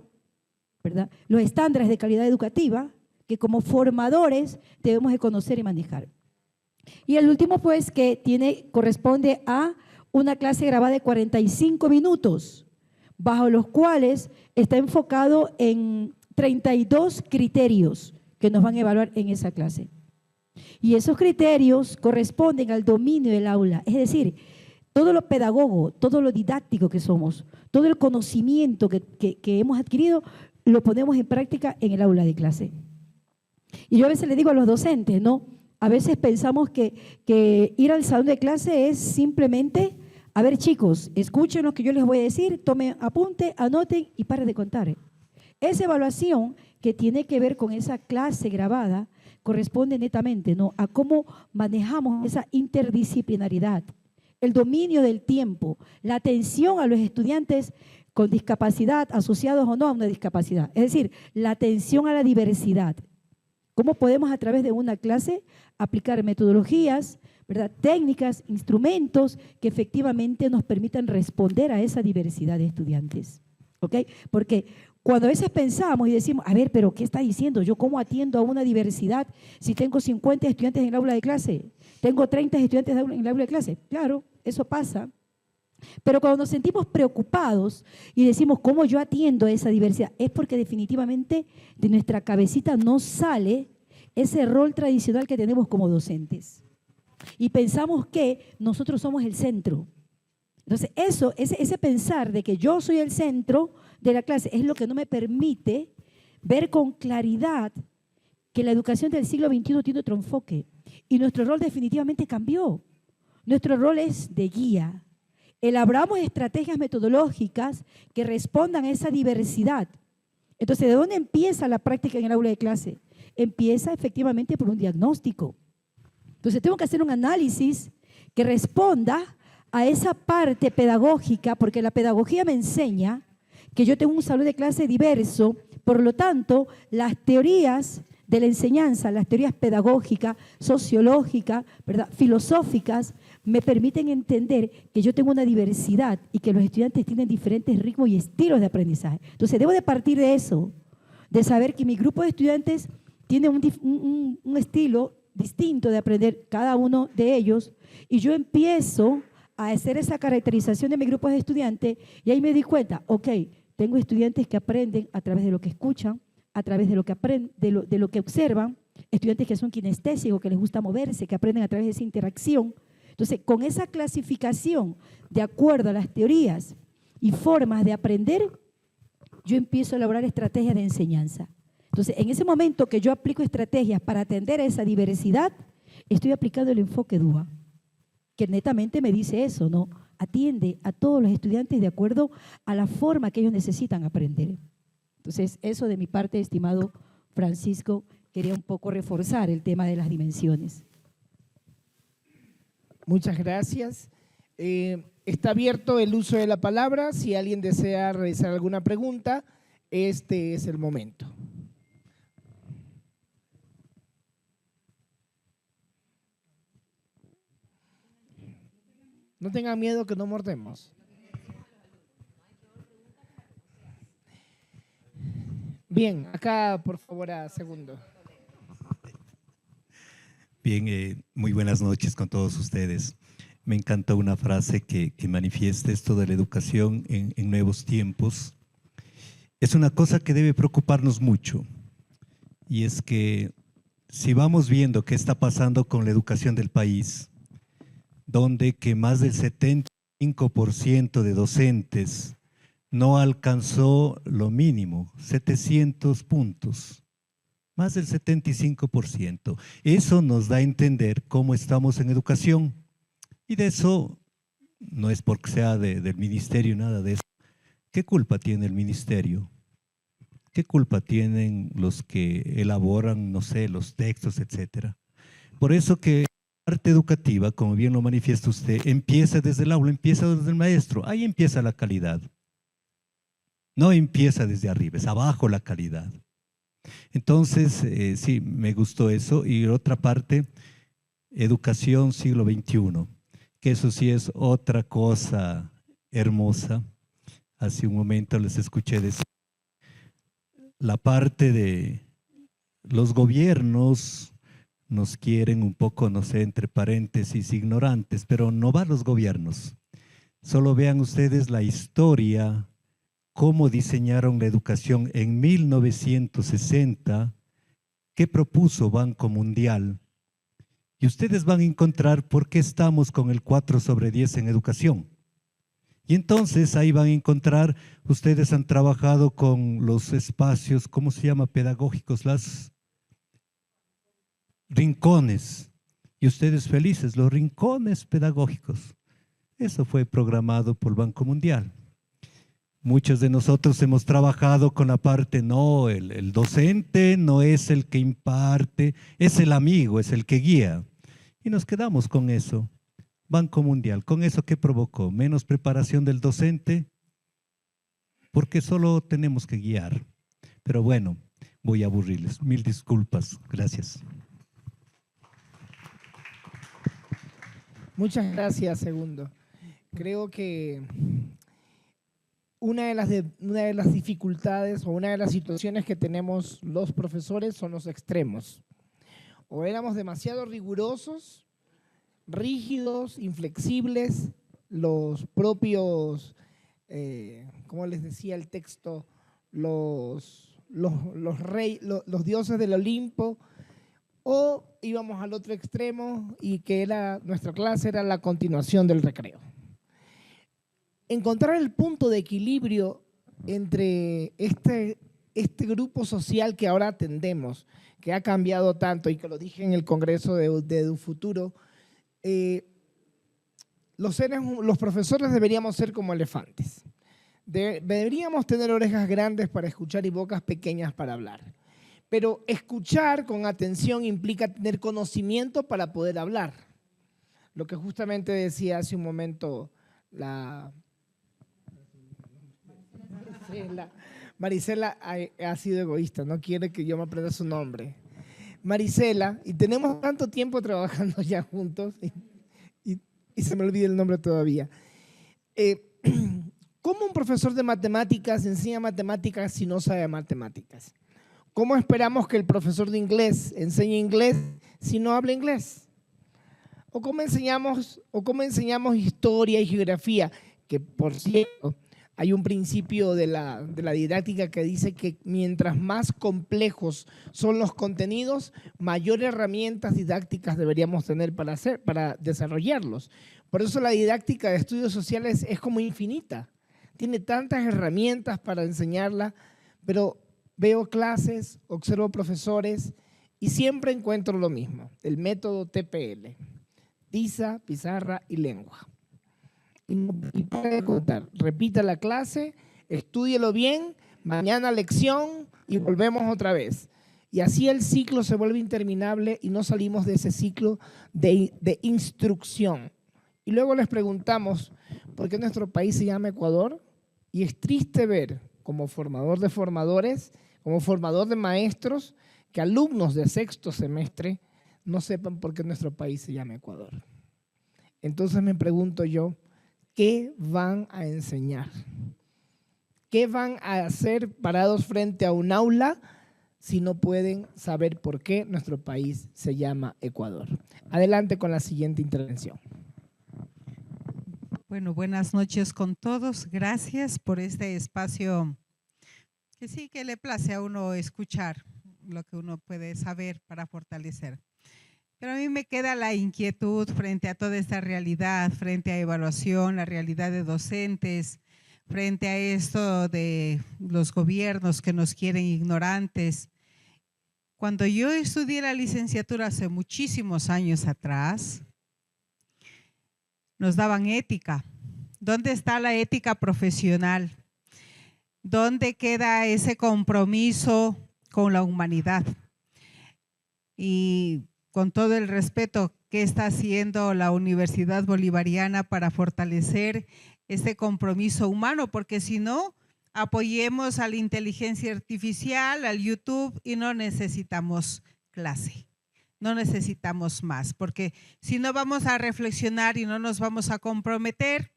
¿verdad?, los estándares de calidad educativa que como formadores debemos de conocer y manejar. Y el último, pues, que corresponde a una clase grabada de 45 minutos, bajo los cuales está enfocado en 32 criterios que nos van a evaluar en esa clase. Y esos criterios corresponden al dominio del aula, es decir, todo lo pedagogo, todo lo didáctico que somos, todo el conocimiento que hemos adquirido, lo ponemos en práctica en el aula de clase. Y yo a veces le digo a los docentes, ¿no? A veces pensamos que ir al salón de clase es simplemente, a ver chicos, escuchen lo que yo les voy a decir, tomen apunte, anoten y paren de contar. Esa evaluación que tiene que ver con esa clase grabada corresponde netamente, ¿no?, a cómo manejamos esa interdisciplinaridad, el dominio del tiempo, la atención a los estudiantes con discapacidad, asociados o no a una discapacidad. Es decir, la atención a la diversidad. ¿Cómo podemos a través de una clase aplicar metodologías, ¿verdad?, técnicas, instrumentos que efectivamente nos permitan responder a esa diversidad de estudiantes? ¿Ok? Porque cuando a veces pensamos y decimos, a ver, pero ¿qué está diciendo? ¿Yo cómo atiendo a una diversidad si tengo 50 estudiantes en el aula de clase? ¿Tengo 30 estudiantes en el aula de clase? Claro, eso pasa. Pero cuando nos sentimos preocupados y decimos, ¿cómo yo atiendo a esa diversidad? Es porque definitivamente de nuestra cabecita no sale ese rol tradicional que tenemos como docentes. Y pensamos que nosotros somos el centro. Entonces, ese pensar de que yo soy el centro de la clase es lo que no me permite ver con claridad que la educación del siglo XXI tiene otro enfoque. Y nuestro rol definitivamente cambió. Nuestro rol es de guía. Elaboramos estrategias metodológicas que respondan a esa diversidad. Entonces, ¿de dónde empieza la práctica en el aula de clase? Empieza efectivamente por un diagnóstico. Entonces, tengo que hacer un análisis que responda a esa parte pedagógica, porque la pedagogía me enseña que yo tengo un salón de clase diverso, por lo tanto, las teorías de la enseñanza, las teorías pedagógicas, sociológicas, ¿verdad?, filosóficas, me permiten entender que yo tengo una diversidad y que los estudiantes tienen diferentes ritmos y estilos de aprendizaje. Entonces, debo de partir de eso, de saber que mi grupo de estudiantes tiene un estilo distinto de aprender cada uno de ellos, y yo empiezo a hacer esa caracterización de mi grupo de estudiantes, y ahí me di cuenta, ok, tengo estudiantes que aprenden a través de lo que escuchan, a través de lo que aprenden, de lo que observan, estudiantes que son kinestésicos, que les gusta moverse, que aprenden a través de esa interacción. Entonces, con esa clasificación, de acuerdo a las teorías y formas de aprender, yo empiezo a elaborar estrategias de enseñanza. Entonces, en ese momento que yo aplico estrategias para atender a esa diversidad, estoy aplicando el enfoque DUA, que netamente me dice eso, ¿no? Atiende a todos los estudiantes de acuerdo a la forma que ellos necesitan aprender. Entonces, eso de mi parte, estimado Francisco, quería un poco reforzar el tema de las dimensiones. Muchas gracias. Está abierto el uso de la palabra. Si alguien desea realizar alguna pregunta, este es el momento. No tengan miedo que no mordemos. Bien, acá por favor a segundo. Bien, muy buenas noches con todos ustedes. Me encanta una frase que manifiesta esto de la educación en nuevos tiempos. Es una cosa que debe preocuparnos mucho, y es que si vamos viendo qué está pasando con la educación del país, donde que más del 75% de docentes no alcanzó lo mínimo, 700 puntos, más del 75%. Eso nos da a entender cómo estamos en educación, y de eso no es porque sea del ministerio, nada de eso. ¿Qué culpa tiene el ministerio? ¿Qué culpa tienen los que elaboran, no sé, los textos, etcétera? Por eso que la parte educativa, como bien lo manifiesta usted, empieza desde el aula, empieza desde el maestro. Ahí empieza la calidad. No empieza desde arriba, es abajo la calidad. Entonces, sí, me gustó eso. Y otra parte, educación siglo XXI, que eso sí es otra cosa hermosa. Hace un momento les escuché decir la parte de los gobiernos nos quieren un poco, no sé, entre paréntesis, ignorantes, pero no va a los gobiernos. Solo vean ustedes la historia, cómo diseñaron la educación en 1960, qué propuso Banco Mundial, Y ustedes van a encontrar por qué estamos con el 4/10 en educación. Y entonces ahí van a encontrar, ustedes han trabajado con los espacios, ¿cómo se llama? Pedagógicos, las rincones. Y ustedes felices, los rincones pedagógicos. Eso fue programado por el Banco Mundial. Muchos de nosotros hemos trabajado con la parte, no, el docente no es el que imparte, es el amigo, es el que guía. Y nos quedamos con eso. Banco Mundial, ¿con eso qué provocó? Menos preparación del docente, porque solo tenemos que guiar. Pero bueno, voy a aburrirles. Mil disculpas. Gracias. Muchas gracias, Segundo. Creo que una de las dificultades o una de las situaciones que tenemos los profesores son los extremos. O éramos demasiado rigurosos, rígidos, inflexibles, los propios, como les decía el texto, los dioses del Olimpo, o íbamos al otro extremo y que nuestra clase era la continuación del recreo. Encontrar el punto de equilibrio entre este grupo social que ahora atendemos, que ha cambiado tanto y que lo dije en el Congreso de EduFuturo, los profesores deberíamos ser como elefantes. Deberíamos tener orejas grandes para escuchar y bocas pequeñas para hablar. Pero escuchar con atención implica tener conocimiento para poder hablar. Lo que justamente decía hace un momento Marisela ha sido egoísta, no quiere que yo me aprenda su nombre. Marisela, y tenemos tanto tiempo trabajando ya juntos y se me olvida el nombre todavía. ¿Cómo un profesor de matemáticas enseña matemáticas si no sabe matemáticas? ¿Cómo esperamos que el profesor de inglés enseñe inglés si no habla inglés? ¿O cómo enseñamos historia y geografía? Que, por cierto, hay un principio de la didáctica que dice que mientras más complejos son los contenidos, mayores herramientas didácticas deberíamos tener para desarrollarlos. Por eso la didáctica de estudios sociales es como infinita. Tiene tantas herramientas para enseñarla, pero veo clases, observo profesores y siempre encuentro lo mismo, el método TPL, tiza, pizarra y lengua. Y para de contar, repita la clase, estúdielo bien, mañana lección y volvemos otra vez. Y así el ciclo se vuelve interminable y no salimos de ese ciclo de instrucción. Y luego les preguntamos por qué nuestro país se llama Ecuador, y es triste ver como formador de formadores, como formador de maestros, que alumnos de sexto semestre no sepan por qué nuestro país se llama Ecuador. Entonces me pregunto yo, ¿qué van a enseñar? ¿Qué van a hacer parados frente a un aula si no pueden saber por qué nuestro país se llama Ecuador? Adelante con la siguiente intervención. Bueno, buenas noches con todos. Gracias por este espacio que sí que le place a uno escuchar lo que uno puede saber para fortalecer. Pero a mí me queda la inquietud frente a toda esta realidad, frente a evaluación, la realidad de docentes, frente a esto de los gobiernos que nos quieren ignorantes. Cuando yo estudié la licenciatura hace muchísimos años atrás, nos daban ética. ¿Dónde está la ética profesional? ¿Dónde queda ese compromiso con la humanidad? Y con todo el respeto, ¿qué está haciendo la Universidad Bolivariana para fortalecer este compromiso humano? Porque si no, apoyemos a la inteligencia artificial, al YouTube y no necesitamos clase. No necesitamos más, porque si no vamos a reflexionar y no nos vamos a comprometer,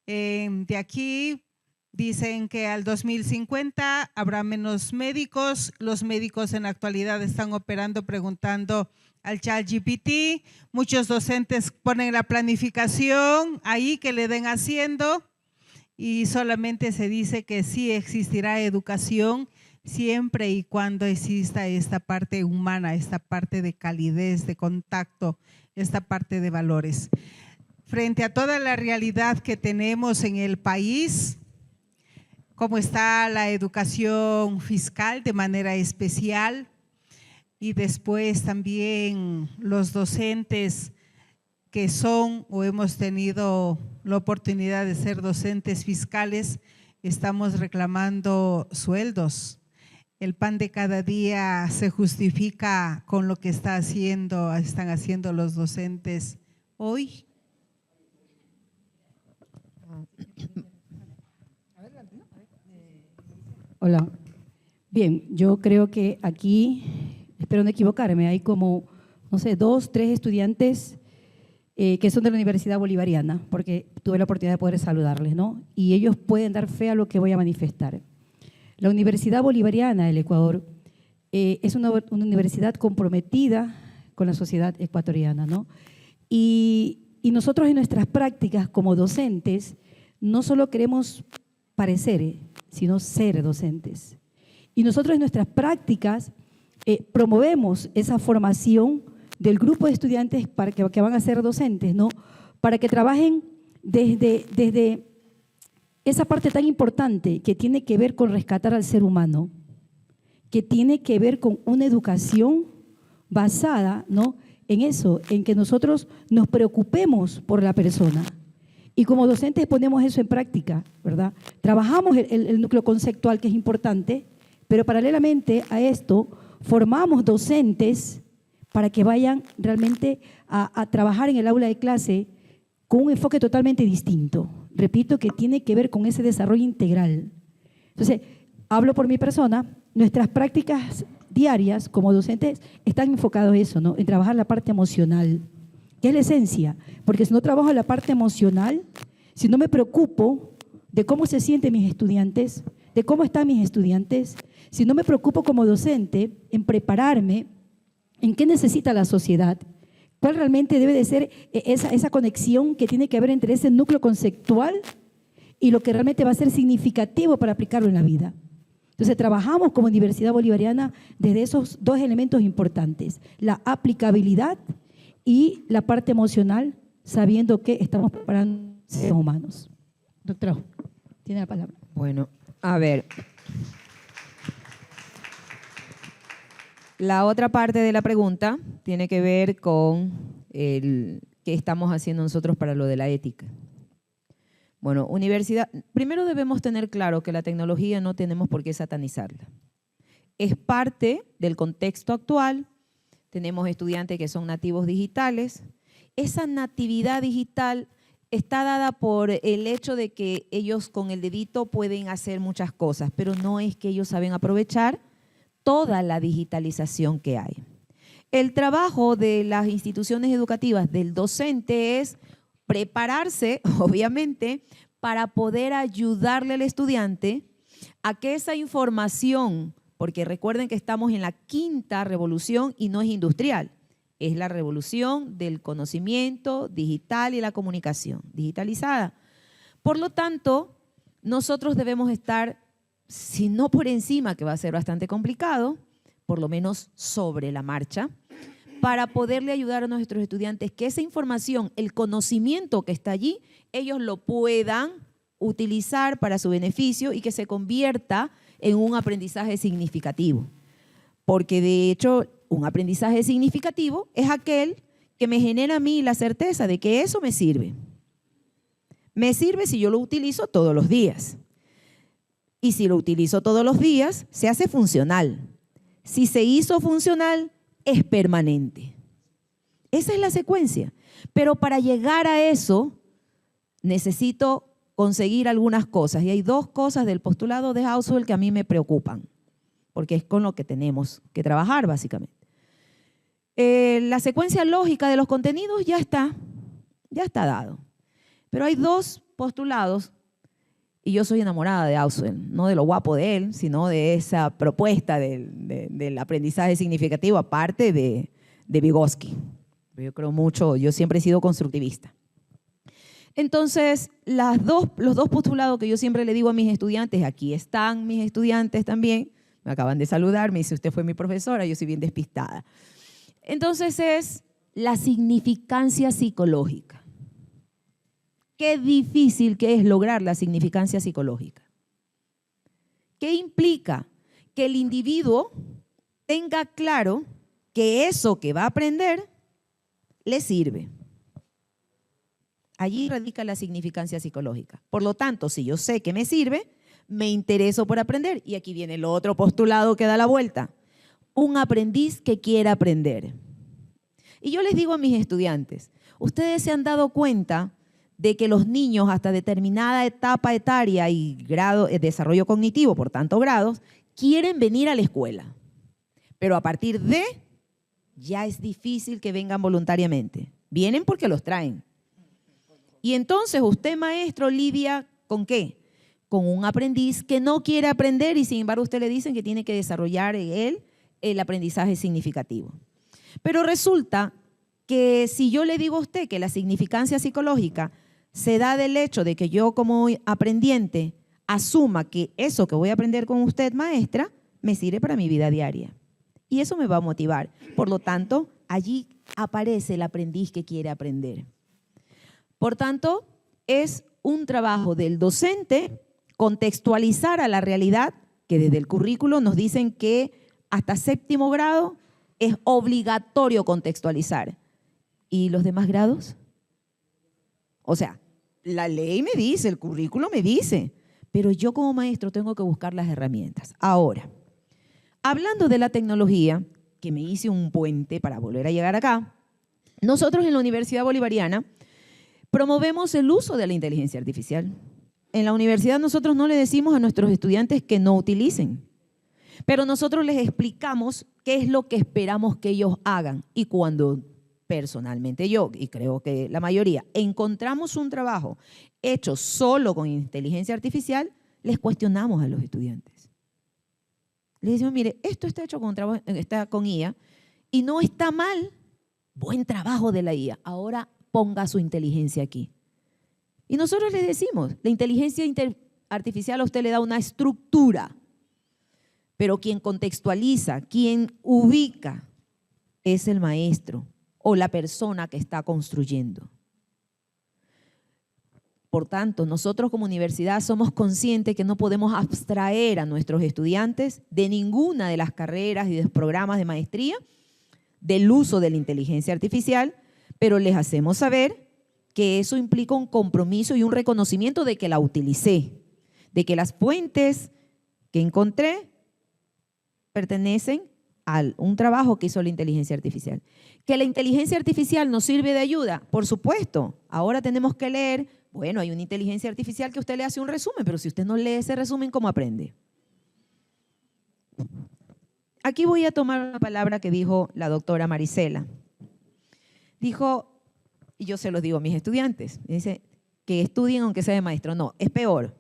de aquí dicen que al 2050 habrá menos médicos. Los médicos en la actualidad están operando preguntando al ChatGPT. Muchos docentes ponen la planificación ahí que le den haciendo y solamente se dice que sí existirá educación siempre y cuando exista esta parte humana, esta parte de calidez, de contacto, esta parte de valores. Frente a toda la realidad que tenemos en el país, como está la educación fiscal de manera especial, y después también los docentes que son o hemos tenido la oportunidad de ser docentes fiscales, estamos reclamando sueldos. El pan de cada día se justifica con lo que están haciendo los docentes hoy. Hola. Bien, yo creo que aquí, espero no equivocarme, hay como, no sé, 2, 3 estudiantes que son de la Universidad Bolivariana, porque tuve la oportunidad de poder saludarles, ¿no? Y ellos pueden dar fe a lo que voy a manifestar. La Universidad Bolivariana del Ecuador es una universidad comprometida con la sociedad ecuatoriana, ¿no? Y nosotros en nuestras prácticas como docentes no solo queremos parecer, sino ser docentes. Y nosotros en nuestras prácticas promovemos esa formación del grupo de estudiantes que van a ser docentes, ¿no? Para que trabajen desde esa parte tan importante que tiene que ver con rescatar al ser humano, que tiene que ver con una educación basada, ¿no?, en eso, en que nosotros nos preocupemos por la persona. Y como docentes ponemos eso en práctica, ¿verdad? Trabajamos el núcleo conceptual, que es importante, pero paralelamente a esto formamos docentes para que vayan realmente a trabajar en el aula de clase con un enfoque totalmente distinto. Repito, que tiene que ver con ese desarrollo integral. Entonces, hablo por mi persona, nuestras prácticas diarias como docentes están enfocadas en eso, ¿no?, en trabajar la parte emocional, que es la esencia, porque si no trabajo la parte emocional, si no me preocupo de cómo se sienten mis estudiantes, de cómo están mis estudiantes, si no me preocupo como docente en prepararme en qué necesita la sociedad, cuál realmente debe de ser esa conexión que tiene que haber entre ese núcleo conceptual y lo que realmente va a ser significativo para aplicarlo en la vida. Entonces, trabajamos como Universidad Bolivariana desde esos 2 elementos importantes, la aplicabilidad y la parte emocional, sabiendo que estamos preparando seres humanos. Doctora, tiene la palabra. Bueno, a ver. La otra parte de la pregunta tiene que ver con qué estamos haciendo nosotros para lo de la ética. Bueno, universidad, primero debemos tener claro que la tecnología no tenemos por qué satanizarla. Es parte del contexto actual. Tenemos estudiantes que son nativos digitales. Esa natividad digital está dada por el hecho de que ellos con el dedito pueden hacer muchas cosas, pero no es que ellos saben aprovechar toda la digitalización que hay. El trabajo de las instituciones educativas, del docente, es prepararse, obviamente, para poder ayudarle al estudiante a que esa información, porque recuerden que estamos en la 5ª revolución y no es industrial, es la revolución del conocimiento digital y la comunicación digitalizada. Por lo tanto, nosotros debemos estar, si no por encima, que va a ser bastante complicado, por lo menos sobre la marcha, para poderle ayudar a nuestros estudiantes que esa información, el conocimiento que está allí, ellos lo puedan utilizar para su beneficio y que se convierta en un aprendizaje significativo. Porque de hecho, un aprendizaje significativo es aquel que me genera a mí la certeza de que eso me sirve. Me sirve si yo lo utilizo todos los días. Y si lo utilizo todos los días, se hace funcional. Si se hizo funcional, es permanente. Esa es la secuencia. Pero para llegar a eso, necesito conseguir algunas cosas. Y hay 2 cosas del postulado de Hauswell que a mí me preocupan, porque es con lo que tenemos que trabajar, básicamente. La secuencia lógica de los contenidos ya está dado. Pero hay 2 postulados. Y yo soy enamorada de Hauswell, no de lo guapo de él, sino de esa propuesta del aprendizaje significativo, aparte de Vygotsky. Yo creo mucho, yo siempre he sido constructivista. Entonces, los dos postulados que yo siempre le digo a mis estudiantes, aquí están mis estudiantes también, Me acaban de saludar, me dice, usted fue mi profesora, yo soy bien despistada. Entonces es la significancia psicológica. Qué difícil que es lograr la significancia psicológica. ¿Qué implica? Que el individuo tenga claro que eso que va a aprender le sirve. Allí radica la significancia psicológica. Por lo tanto, si yo sé que me sirve, me intereso por aprender. Y aquí viene el otro postulado que da la vuelta. Un aprendiz que quiera aprender. Y yo les digo a mis estudiantes, ustedes se han dado cuenta de que los niños hasta determinada etapa etaria y grado de desarrollo cognitivo, por tanto grados, quieren venir a la escuela. Pero a partir de, ya es difícil que vengan voluntariamente. Vienen porque los traen. Y entonces usted, maestro, lidia ¿con qué? Con un aprendiz que no quiere aprender y sin embargo usted le dicen que tiene que desarrollar en él el aprendizaje significativo. Pero resulta que si yo le digo a usted que la significancia psicológica se da del hecho de que yo como aprendiente asuma que eso que voy a aprender con usted, maestra, me sirve para mi vida diaria. Y eso me va a motivar. Por lo tanto, allí aparece el aprendiz que quiere aprender. Por tanto, es un trabajo del docente contextualizar a la realidad, que desde el currículo nos dicen que hasta 7º grado es obligatorio contextualizar. ¿Y los demás grados? O sea, la ley me dice, el currículo me dice, pero yo como maestro tengo que buscar las herramientas. Ahora, hablando de la tecnología, que me hice un puente para volver a llegar acá, nosotros en la Universidad Bolivariana promovemos el uso de la inteligencia artificial. En la universidad nosotros no le decimos a nuestros estudiantes que no utilicen, pero nosotros les explicamos qué es lo que esperamos que ellos hagan. Y cuando personalmente yo, y creo que la mayoría, encontramos un trabajo hecho solo con inteligencia artificial, les cuestionamos a los estudiantes. Les decimos, mire, esto está hecho con IA y no está mal. Buen trabajo de la IA. Ahora ponga su inteligencia aquí. Y nosotros les decimos, la inteligencia artificial a usted le da una estructura, pero quien contextualiza, quien ubica, es el maestro o la persona que está construyendo. Por tanto, nosotros como universidad somos conscientes que no podemos abstraer a nuestros estudiantes de ninguna de las carreras y de los programas de maestría del uso de la inteligencia artificial, pero les hacemos saber que eso implica un compromiso y un reconocimiento de que la utilicé, de que las fuentes que encontré pertenecen a un trabajo que hizo la inteligencia artificial. ¿Que la inteligencia artificial nos sirve de ayuda? Por supuesto. Ahora tenemos que leer. Bueno, hay una inteligencia artificial que usted le hace un resumen, pero si usted no lee ese resumen, ¿cómo aprende? Aquí voy a tomar una palabra que dijo la doctora Marisela. Dijo, y yo se los digo a mis estudiantes, dice que estudien aunque sea de maestro. No, es peor.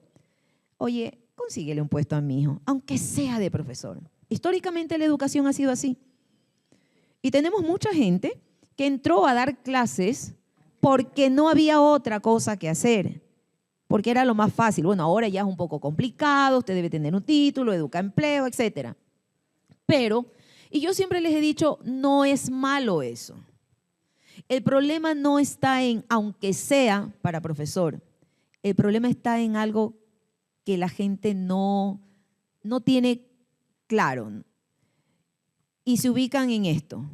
Oye, consíguele un puesto a mi hijo, aunque sea de profesor. Históricamente la educación ha sido así. Y tenemos mucha gente que entró a dar clases porque no había otra cosa que hacer, porque era lo más fácil. Bueno, ahora ya es un poco complicado, usted debe tener un título, educa empleo, etc. Pero, y yo siempre les he dicho, no es malo eso. El problema no está en, aunque sea para profesor, el problema está en algo que la gente no tiene claro. Y se ubican en esto.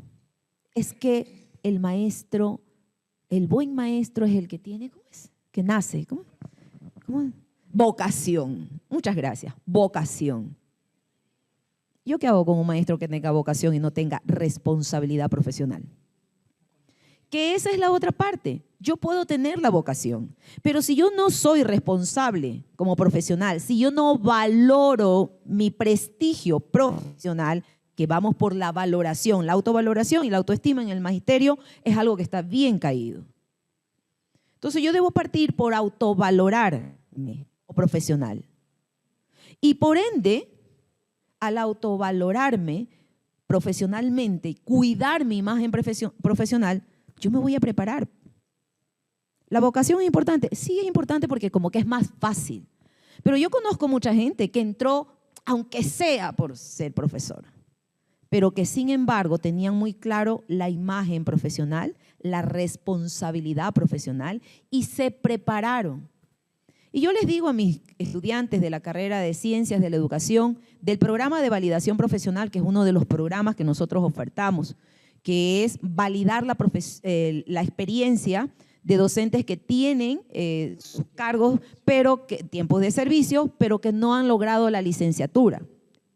Es que el maestro, el buen maestro es el que tiene, ¿cómo es? Que nace, ¿cómo? Vocación. Muchas gracias. Vocación. ¿Yo qué hago con un maestro que tenga vocación y no tenga responsabilidad profesional? Que esa es la otra parte. Yo puedo tener la vocación, pero si yo no soy responsable como profesional, si yo no valoro mi prestigio profesional, que vamos por la valoración, la autovaloración y la autoestima en el magisterio es algo que está bien caído. Entonces yo debo partir por autovalorarme como profesional. Y por ende, al autovalorarme profesionalmente, cuidar mi imagen profesional, yo me voy a preparar. ¿La vocación es importante? Sí, es importante porque como que es más fácil. Pero yo conozco mucha gente que entró aunque sea por ser profesor, pero que sin embargo tenían muy claro la imagen profesional, la responsabilidad profesional y se prepararon. Y yo les digo a mis estudiantes de la carrera de Ciencias de la Educación, del programa de validación profesional, que es uno de los programas que nosotros ofertamos, que es validar la experiencia de docentes que tienen sus cargos, tiempos de servicio, pero que no han logrado la licenciatura.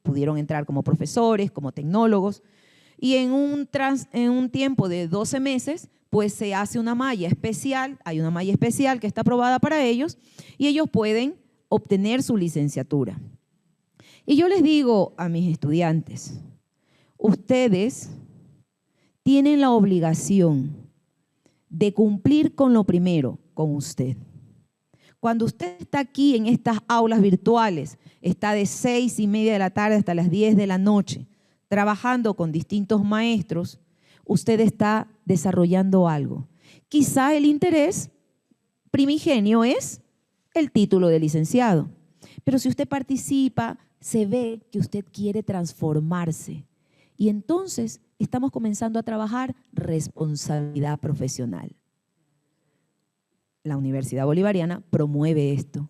Pudieron entrar como profesores, como tecnólogos, y en un tiempo de 12 meses, pues se hace una malla especial, hay una malla especial que está aprobada para ellos, y ellos pueden obtener su licenciatura. Y yo les digo a mis estudiantes, ustedes tienen la obligación de cumplir con lo primero, con usted. Cuando usted está aquí en estas aulas virtuales, está de 6:30 de la tarde hasta las 10 de la noche, trabajando con distintos maestros, usted está desarrollando algo. Quizá el interés primigenio es el título de licenciado, pero si usted participa, se ve que usted quiere transformarse. Y entonces estamos comenzando a trabajar responsabilidad profesional. La Universidad Bolivariana promueve esto.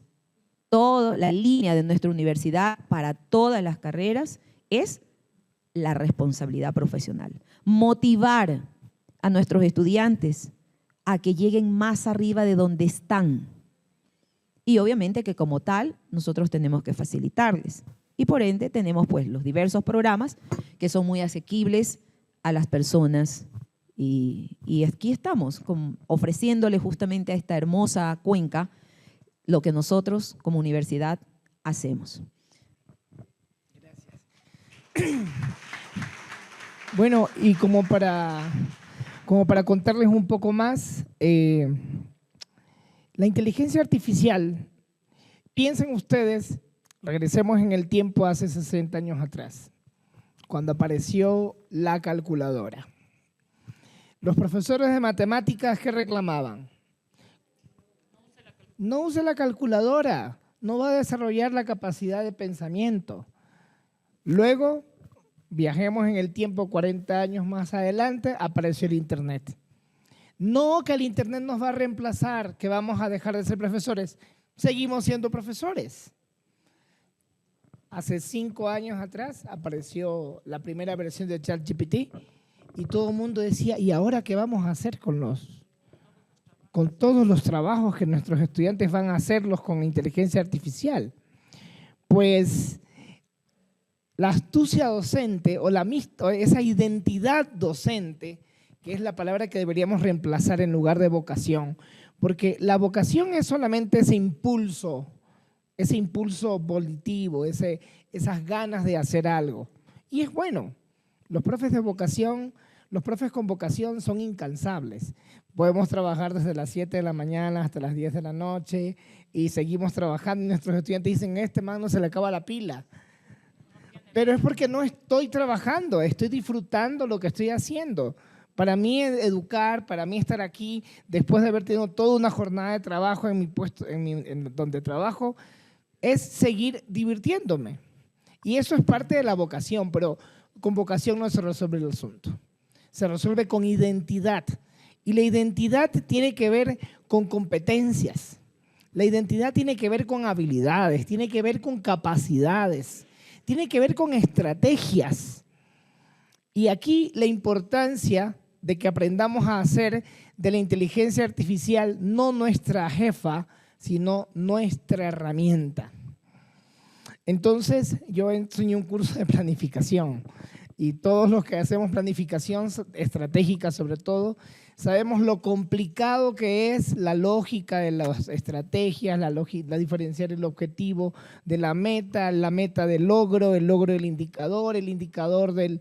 Toda la línea de nuestra universidad para todas las carreras es la responsabilidad profesional. Motivar a nuestros estudiantes a que lleguen más arriba de donde están. Y obviamente que como tal, nosotros tenemos que facilitarles. Y por ende tenemos pues los diversos programas que son muy asequibles a las personas y aquí estamos ofreciéndole justamente a esta hermosa cuenca lo que nosotros como universidad hacemos. Gracias. Bueno, y como para contarles un poco más, la inteligencia artificial, piensen ustedes, regresemos en el tiempo hace 60 años atrás, cuando apareció la calculadora. Los profesores de matemáticas, ¿qué reclamaban? No use la calculadora, no va a desarrollar la capacidad de pensamiento. Luego, viajemos en el tiempo 40 años más adelante, apareció el Internet. No que el Internet nos va a reemplazar, que vamos a dejar de ser profesores, seguimos siendo profesores. Hace 5 años atrás apareció la primera versión de ChatGPT y todo el mundo decía, ¿y ahora qué vamos a hacer con todos los trabajos que nuestros estudiantes van a hacerlos con inteligencia artificial? Pues la astucia docente o esa identidad docente, que es la palabra que deberíamos reemplazar en lugar de vocación, porque la vocación es solamente ese impulso volitivo, esas ganas de hacer algo. Y es bueno, los profes con vocación son incansables. Podemos trabajar desde las 7 de la mañana hasta las 10 de la noche y seguimos trabajando y nuestros estudiantes dicen, este man no se le acaba la pila. Pero es porque no estoy trabajando, estoy disfrutando lo que estoy haciendo. Para mí educar, para mí estar aquí, después de haber tenido toda una jornada de trabajo en mi puesto, en donde trabajo, es seguir divirtiéndome. Y eso es parte de la vocación, pero con vocación no se resuelve el asunto. Se resuelve con identidad. Y la identidad tiene que ver con competencias. La identidad tiene que ver con habilidades, tiene que ver con capacidades, tiene que ver con estrategias. Y aquí la importancia de que aprendamos a hacer de la inteligencia artificial no nuestra jefa, sino nuestra herramienta. Entonces, yo enseñé un curso de planificación y todos los que hacemos planificación estratégica sobre todo, sabemos lo complicado que es la lógica de las estrategias, la diferenciar el objetivo de la meta del logro, el logro del indicador, el indicador del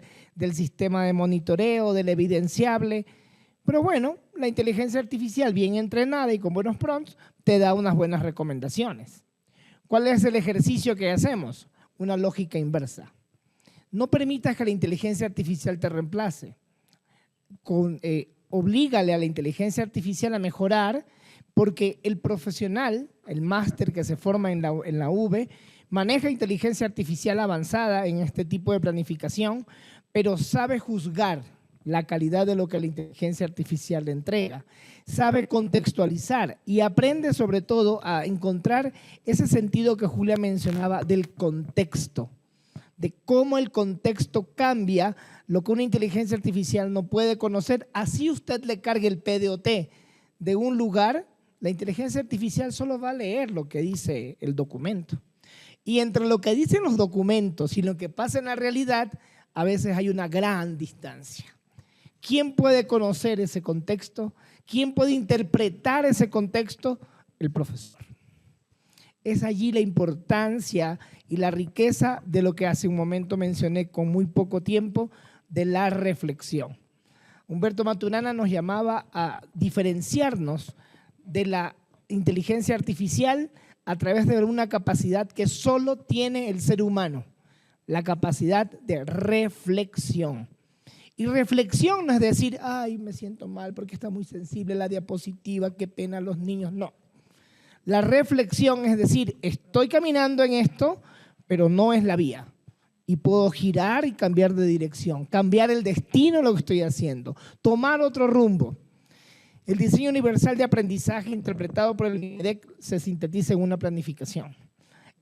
sistema de monitoreo, del evidenciable. Pero bueno, la inteligencia artificial bien entrenada y con buenos prompts te da unas buenas recomendaciones. ¿Cuál es el ejercicio que hacemos? Una lógica inversa. No permitas que la inteligencia artificial te reemplace. Oblígale a la inteligencia artificial a mejorar porque el profesional, el máster que se forma en la UB, maneja inteligencia artificial avanzada en este tipo de planificación, pero sabe juzgar la calidad de lo que la inteligencia artificial le entrega, sabe contextualizar y aprende sobre todo a encontrar ese sentido que Julia mencionaba del contexto, de cómo el contexto cambia lo que una inteligencia artificial no puede conocer. Así usted le cargue el PDOT de un lugar, la inteligencia artificial solo va a leer lo que dice el documento. Y entre lo que dicen los documentos y lo que pasa en la realidad, a veces hay una gran distancia. ¿Quién puede conocer ese contexto? ¿Quién puede interpretar ese contexto? El profesor. Es allí la importancia y la riqueza de lo que hace un momento mencioné con muy poco tiempo, de la reflexión. Humberto Maturana nos llamaba a diferenciarnos de la inteligencia artificial a través de una capacidad que solo tiene el ser humano, la capacidad de reflexión. Y reflexión no es decir, ay, me siento mal porque está muy sensible la diapositiva, qué pena los niños. No. La reflexión es decir, estoy caminando en esto, pero no es la vía. Y puedo girar y cambiar de dirección, cambiar el destino de lo que estoy haciendo, tomar otro rumbo. El diseño universal de aprendizaje interpretado por el INEDEC se sintetiza en una planificación.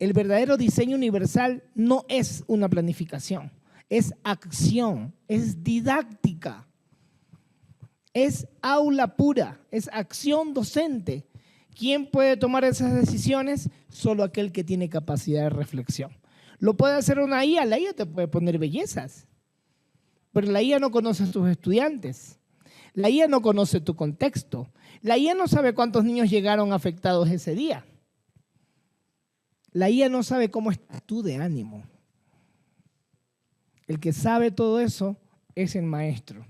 El verdadero diseño universal no es una planificación, es acción, es didáctica, es aula pura, es acción docente. ¿Quién puede tomar esas decisiones? Solo aquel que tiene capacidad de reflexión. Lo puede hacer una IA, la IA te puede poner bellezas, pero la IA no conoce a tus estudiantes, la IA no conoce tu contexto, la IA no sabe cuántos niños llegaron afectados ese día, la IA no sabe cómo estás tú de ánimo. El que sabe todo eso es el maestro.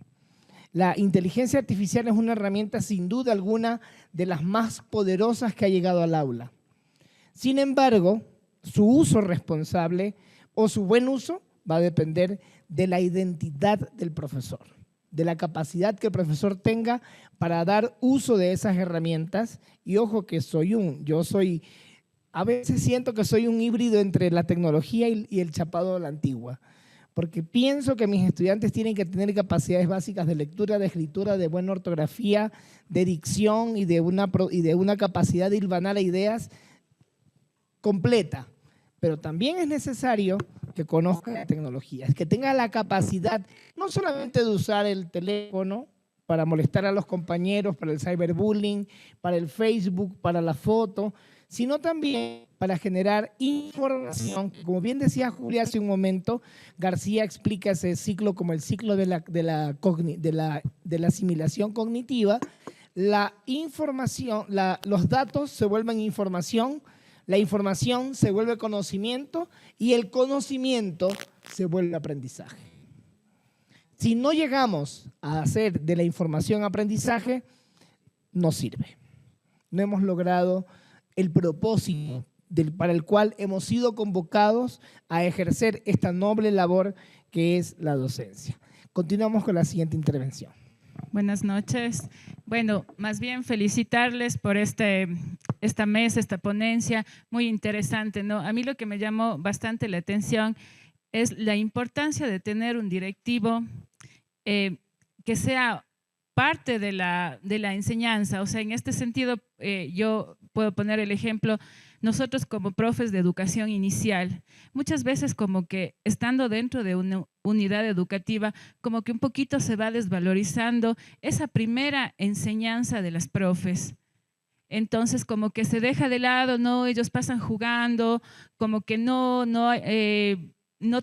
La inteligencia artificial es una herramienta sin duda alguna de las más poderosas que ha llegado al aula. Sin embargo, su uso responsable o su buen uso va a depender de la identidad del profesor, de la capacidad que el profesor tenga para dar uso de esas herramientas. Y ojo que a veces siento que soy un híbrido entre la tecnología y el chapado de la antigua, porque pienso que mis estudiantes tienen que tener capacidades básicas de lectura, de escritura, de buena ortografía, de dicción y de una capacidad de hilvanar ideas completa. Pero también es necesario que conozca la tecnología, que tenga la capacidad no solamente de usar el teléfono para molestar a los compañeros, para el cyberbullying, para el Facebook, para la foto, sino también para generar información. Como bien decía Julia hace un momento, García explica ese ciclo como el ciclo de la asimilación cognitiva. La información, los datos se vuelven información, la información se vuelve conocimiento y el conocimiento se vuelve aprendizaje. Si no llegamos a hacer de la información aprendizaje, no sirve. No hemos logrado el propósito para el cual hemos sido convocados a ejercer esta noble labor que es la docencia. Continuamos con la siguiente intervención. Buenas noches. Bueno, más bien felicitarles por esta mesa, esta ponencia muy interesante, ¿no? A mí lo que me llamó bastante la atención es la importancia de tener un directivo que sea parte de la enseñanza. O sea, en este sentido, yo puedo poner el ejemplo, nosotros como profes de educación inicial, muchas veces como que estando dentro de una unidad educativa, como que un poquito se va desvalorizando esa primera enseñanza de las profes. Entonces como que se deja de lado, no, ellos pasan jugando, como que no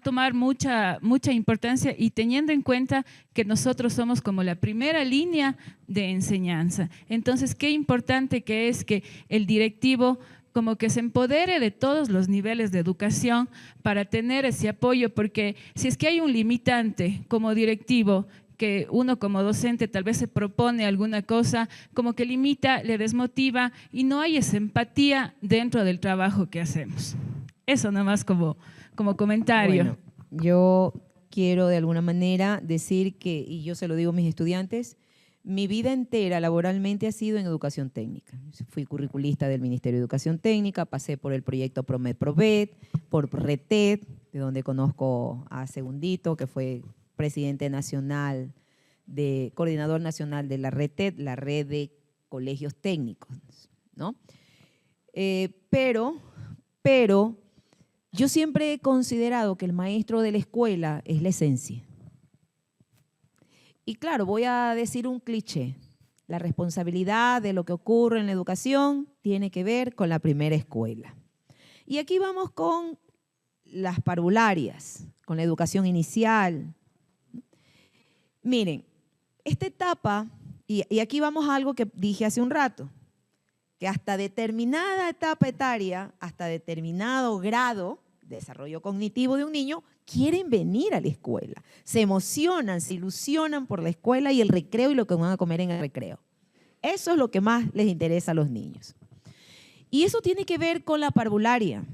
tomar mucha importancia y teniendo en cuenta que nosotros somos como la primera línea de enseñanza. Entonces, qué importante que es que el directivo como que se empodere de todos los niveles de educación para tener ese apoyo, porque si es que hay un limitante como directivo, que uno como docente tal vez se propone alguna cosa, como que limita, le desmotiva y no hay esa empatía dentro del trabajo que hacemos. Eso nomás como comentario. Bueno, yo quiero de alguna manera decir que, y yo se lo digo a mis estudiantes, Mi vida entera laboralmente ha sido en educación técnica. Fui curriculista del Ministerio de Educación Técnica, pasé por el proyecto Promed-Provet, por RETED, de donde conozco a Segundito, que fue presidente nacional, coordinador nacional de la RETED, la red de colegios técnicos, ¿no? Pero yo siempre he considerado que el maestro de la escuela es la esencia. Y claro, voy a decir un cliché. La responsabilidad de lo que ocurre en la educación tiene que ver con la primera escuela. Y aquí vamos con las parvularias, con la educación inicial. Miren, esta etapa, y aquí vamos a algo que dije hace un rato, que hasta determinada etapa etaria, hasta determinado grado de desarrollo cognitivo de un niño, quieren venir a la escuela, se emocionan, se ilusionan por la escuela y el recreo y lo que van a comer en el recreo. Eso es lo que más les interesa a los niños. Y eso tiene que ver con la parvularia.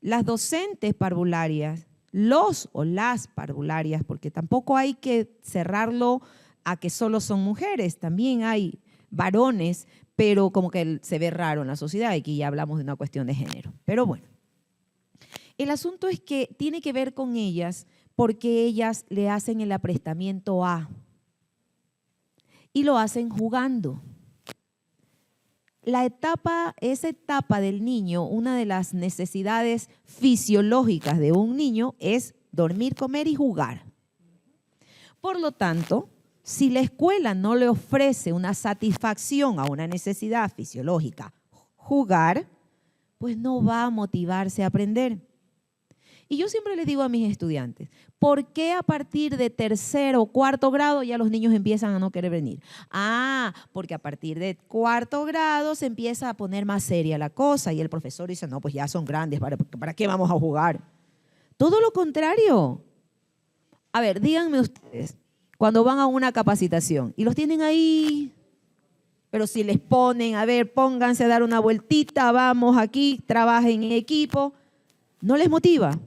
Las docentes parvularias, los o las parvularias, porque tampoco hay que cerrarlo a que solo son mujeres, también hay varones, pero como que se ve raro en la sociedad, aquí ya hablamos de una cuestión de género. Pero bueno. El asunto es que tiene que ver con ellas porque ellas le hacen el aprestamiento a y lo hacen jugando. Esa etapa del niño, una de las necesidades fisiológicas de un niño es dormir, comer y jugar. Por lo tanto, si la escuela no le ofrece una satisfacción a una necesidad fisiológica, jugar, pues no va a motivarse a aprender. Y yo siempre les digo a mis estudiantes, ¿por qué a partir de tercero o cuarto grado ya los niños empiezan a no querer venir? Porque a partir de cuarto grado se empieza a poner más seria la cosa y el profesor dice, no, pues ya son grandes, ¿para qué vamos a jugar? Todo lo contrario. A ver, díganme ustedes, cuando van a una capacitación y los tienen ahí, pero si les ponen, a ver, pónganse a dar una vueltita, vamos aquí, trabajen en equipo, ¿no les motiva?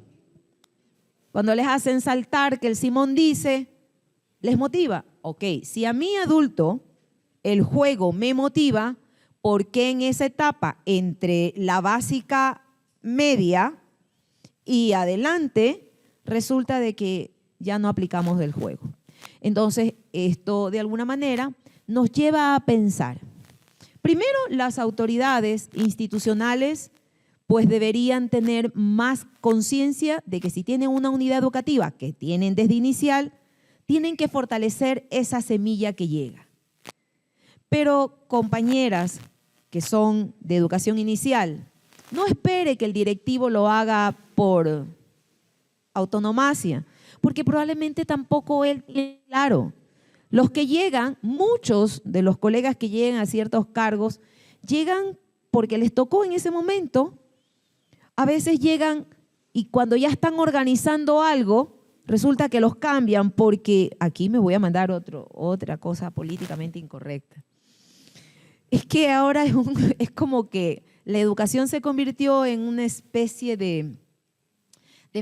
Cuando les hacen saltar, que el Simón dice, ¿les motiva? Ok, si a mí adulto el juego me motiva, ¿por qué en esa etapa entre la básica media y adelante resulta de que ya no aplicamos el juego? Entonces, esto de alguna manera nos lleva a pensar. Primero, las autoridades institucionales pues deberían tener más conciencia de que si tienen una unidad educativa que tienen desde inicial, tienen que fortalecer esa semilla que llega. Pero compañeras que son de educación inicial, no espere que el directivo lo haga por autonomacia, porque probablemente tampoco él tiene claro. Los que llegan, muchos de los colegas que llegan a ciertos cargos, llegan porque les tocó en ese momento. A veces llegan y cuando ya están organizando algo, resulta que los cambian porque aquí me voy a mandar otra cosa políticamente incorrecta. Es que ahora es como que la educación se convirtió en una especie de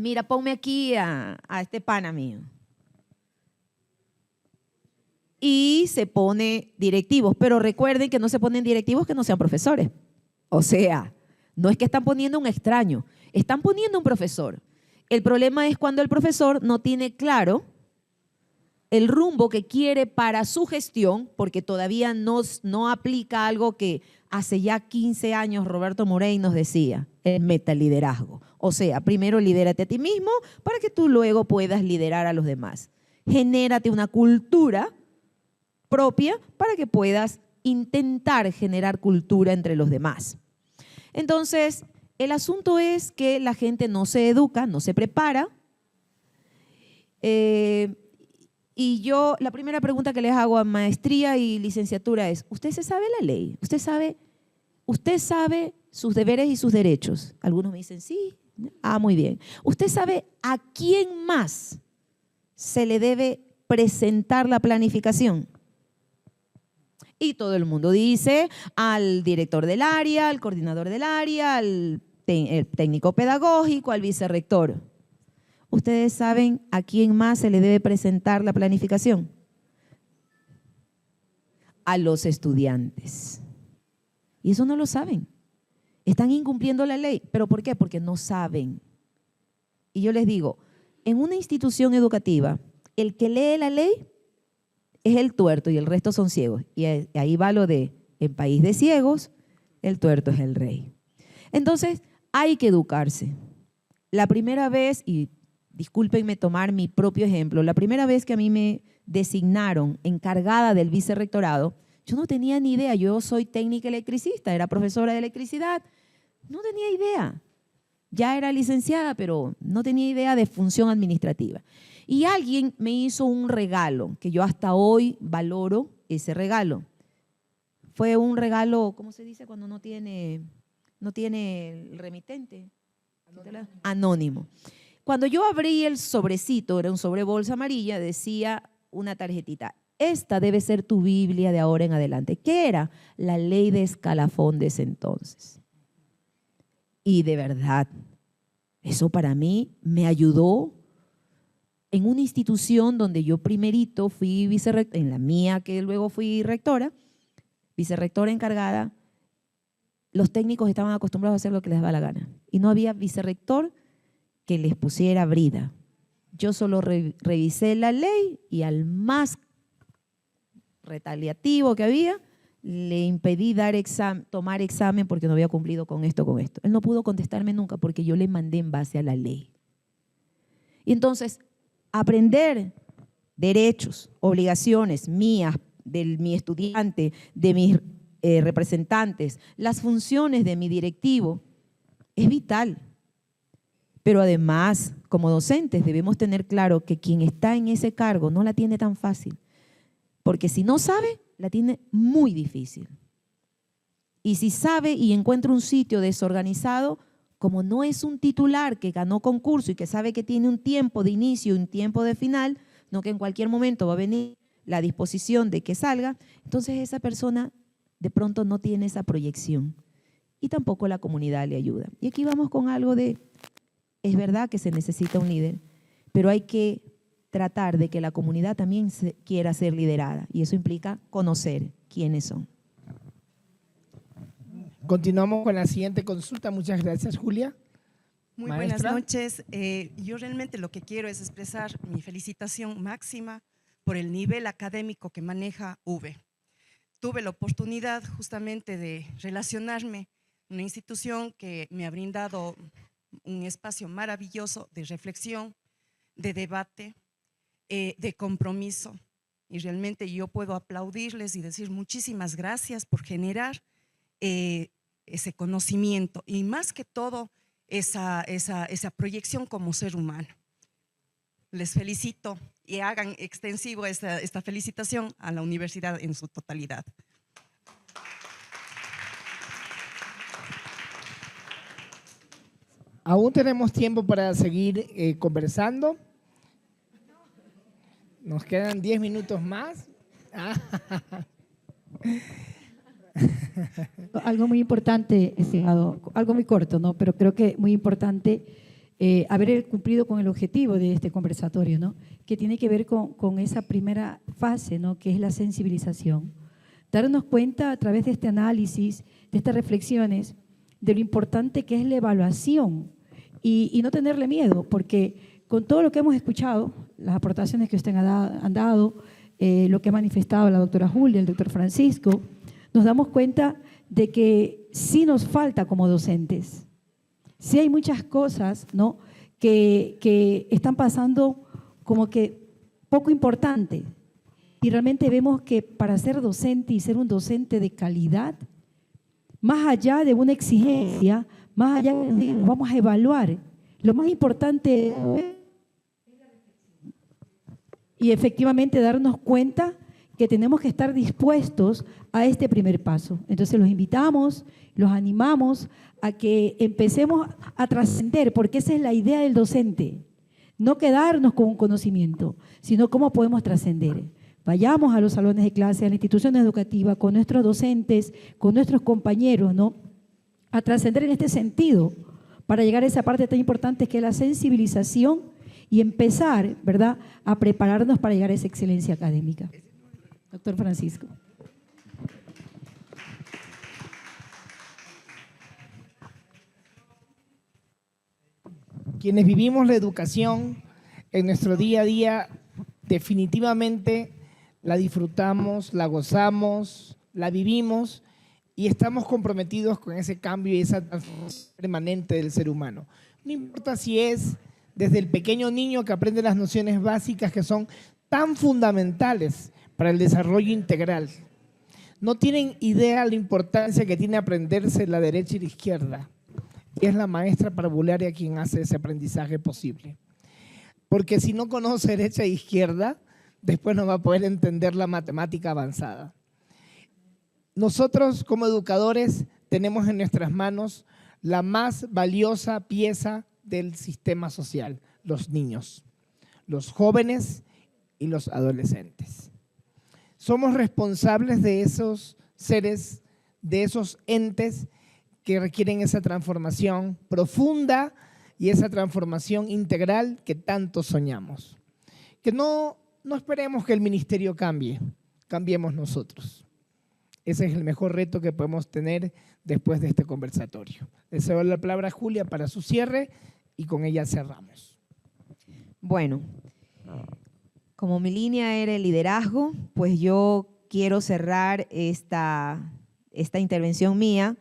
mira, ponme aquí a este pana mío. Y se pone directivos, pero recuerden que no se ponen directivos que no sean profesores. O sea, no es que están poniendo un extraño, están poniendo un profesor. El problema es cuando el profesor no tiene claro el rumbo que quiere para su gestión, porque todavía no aplica algo que hace ya 15 años Roberto Morey nos decía, el metaliderazgo. O sea, primero lidérate a ti mismo para que tú luego puedas liderar a los demás. Genérate una cultura propia para que puedas intentar generar cultura entre los demás. Entonces, el asunto es que la gente no se educa, no se prepara. Y yo, la primera pregunta que les hago a maestría y licenciatura es, ¿usted se sabe la ley? ¿Usted sabe sus deberes y sus derechos? Algunos me dicen, sí. Muy bien. ¿Usted sabe a quién más se le debe presentar la planificación? Y todo el mundo dice al director del área, al coordinador del área, al técnico pedagógico, al vicerrector. ¿Ustedes saben a quién más se le debe presentar la planificación? a los estudiantes. Y eso no lo saben. Están incumpliendo la ley. ¿Pero por qué? Porque no saben. Y yo les digo, en una institución educativa, el que lee la ley es el tuerto y el resto son ciegos. Y ahí va lo de, en país de ciegos, el tuerto es el rey. Entonces, hay que educarse. La primera vez, y discúlpenme tomar mi propio ejemplo, la primera vez que a mí me designaron encargada del vicerrectorado, yo no tenía ni idea. Yo soy técnica electricista, era profesora de electricidad, no tenía idea. Ya era licenciada, pero no tenía idea de función administrativa. Y alguien me hizo un regalo, que yo hasta hoy valoro ese regalo. Fue un regalo, ¿cómo se dice cuando no tiene el remitente? Anónimo. Cuando yo abrí el sobrecito, era un sobre bolsa amarilla, decía una tarjetita: esta debe ser tu Biblia de ahora en adelante. ¿Qué era? La ley de escalafón de ese entonces. Y de verdad, eso para mí me ayudó en una institución donde yo primerito fui vicerrectora, en la mía que luego fui rectora, vicerrectora encargada. Los técnicos estaban acostumbrados a hacer lo que les daba la gana y no había vicerrector que les pusiera brida. Yo solo revisé la ley y al más retaliativo que había, le impedí tomar examen porque no había cumplido con esto, con esto. Él no pudo contestarme nunca porque yo le mandé en base a la ley. Y entonces, aprender derechos, obligaciones mías, de mi estudiante, de mis representantes, las funciones de mi directivo, es vital. Pero además, como docentes, debemos tener claro que quien está en ese cargo no la tiene tan fácil. Porque si no sabe, la tiene muy difícil. Y si sabe y encuentra un sitio desorganizado, como no es un titular que ganó concurso y que sabe que tiene un tiempo de inicio y un tiempo de final, no que en cualquier momento va a venir la disposición de que salga, entonces esa persona de pronto no tiene esa proyección y tampoco la comunidad le ayuda. Y aquí vamos con algo de, es verdad que se necesita un líder, pero hay que tratar de que la comunidad también quiera ser liderada y eso implica conocer quiénes son. Continuamos con la siguiente consulta. Muchas gracias, Julia. Muy Maestra. buenas noches. Yo realmente lo que quiero es expresar mi felicitación máxima por el nivel académico que maneja UVE. Tuve la oportunidad justamente de relacionarme en una institución que me ha brindado un espacio maravilloso de reflexión, de debate, de compromiso. Y realmente yo puedo aplaudirles y decir muchísimas gracias por generar ese conocimiento y más que todo esa proyección como ser humano. Les felicito y hagan extensivo esta felicitación a la universidad en su totalidad. Aún tenemos tiempo para seguir conversando. Nos quedan 10 minutos más. Algo muy importante, estimado, algo muy corto, ¿no? Pero creo que muy importante haber cumplido con el objetivo de este conversatorio, ¿no? Que tiene que ver con esa primera fase, ¿no? Que es la sensibilización. Darnos cuenta a través de este análisis, de estas reflexiones, de lo importante que es la evaluación y no tenerle miedo, porque con todo lo que hemos escuchado, las aportaciones que ustedes han dado, lo que ha manifestado la doctora Julia, el doctor Francisco, nos damos cuenta de que sí nos falta como docentes. Sí hay muchas cosas, ¿no?, que están pasando como que poco importante. Y realmente vemos que para ser docente y ser un docente de calidad, más allá de una exigencia, más allá de vamos a evaluar, lo más importante es y efectivamente darnos cuenta que tenemos que estar dispuestos a este primer paso. Entonces los invitamos, los animamos a que empecemos a trascender, porque esa es la idea del docente, no quedarnos con un conocimiento, sino cómo podemos trascender. Vayamos a los salones de clase, a la institución educativa, con nuestros docentes, con nuestros compañeros, ¿no?, a trascender en este sentido, para llegar a esa parte tan importante que es la sensibilización y empezar, ¿verdad?, a prepararnos para llegar a esa excelencia académica. Doctor Francisco. Quienes vivimos la educación en nuestro día a día, definitivamente la disfrutamos, la gozamos, la vivimos y estamos comprometidos con ese cambio y esa transformación permanente del ser humano. No importa si es desde el pequeño niño que aprende las nociones básicas que son tan fundamentales para el desarrollo integral. No tienen idea la importancia que tiene aprenderse la derecha y la izquierda. Y es la maestra parvularia quien hace ese aprendizaje posible. Porque si no conoce derecha e izquierda, después no va a poder entender la matemática avanzada. Nosotros como educadores tenemos en nuestras manos la más valiosa pieza del sistema social, los niños, los jóvenes y los adolescentes. Somos responsables de esos seres, de esos entes que requieren esa transformación profunda y esa transformación integral que tanto soñamos. Que no esperemos que el ministerio cambie, cambiemos nosotros. Ese es el mejor reto que podemos tener después de este conversatorio. Le cedo la palabra a Julia para su cierre y con ella cerramos. Bueno, como mi línea era el liderazgo, pues yo quiero cerrar esta intervención mía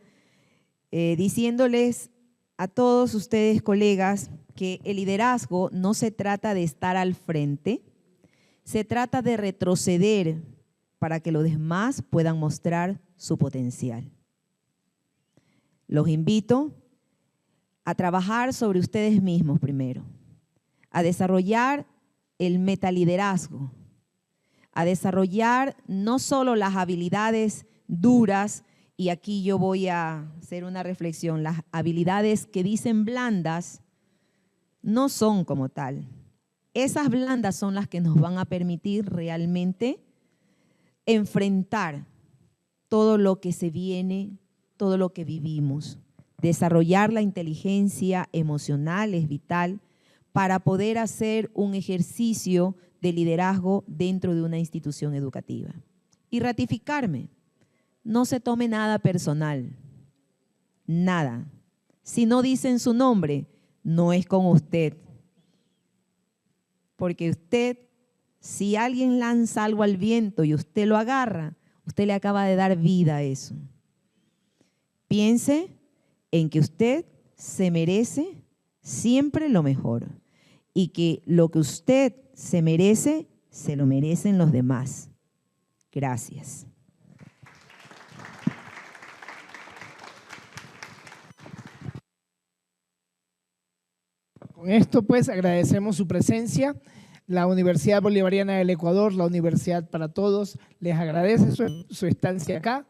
diciéndoles a todos ustedes, colegas, que el liderazgo no se trata de estar al frente, se trata de retroceder para que los demás puedan mostrar su potencial. Los invito a trabajar sobre ustedes mismos primero, a desarrollar el metaliderazgo, a desarrollar no solo las habilidades duras, y aquí yo voy a hacer una reflexión, las habilidades que dicen blandas no son como tal. Esas blandas son las que nos van a permitir realmente enfrentar todo lo que se viene, todo lo que vivimos. Desarrollar la inteligencia emocional es vital para poder hacer un ejercicio de liderazgo dentro de una institución educativa. Y ratificarme, no se tome nada personal, nada. Si no dicen su nombre, no es con usted. Porque usted, si alguien lanza algo al viento y usted lo agarra, usted le acaba de dar vida a eso. Piense en que usted se merece siempre lo mejor y que lo que usted se merece, se lo merecen los demás. Gracias. Con esto, pues, agradecemos su presencia. La Universidad Bolivariana del Ecuador, la Universidad para Todos, les agradece su estancia acá.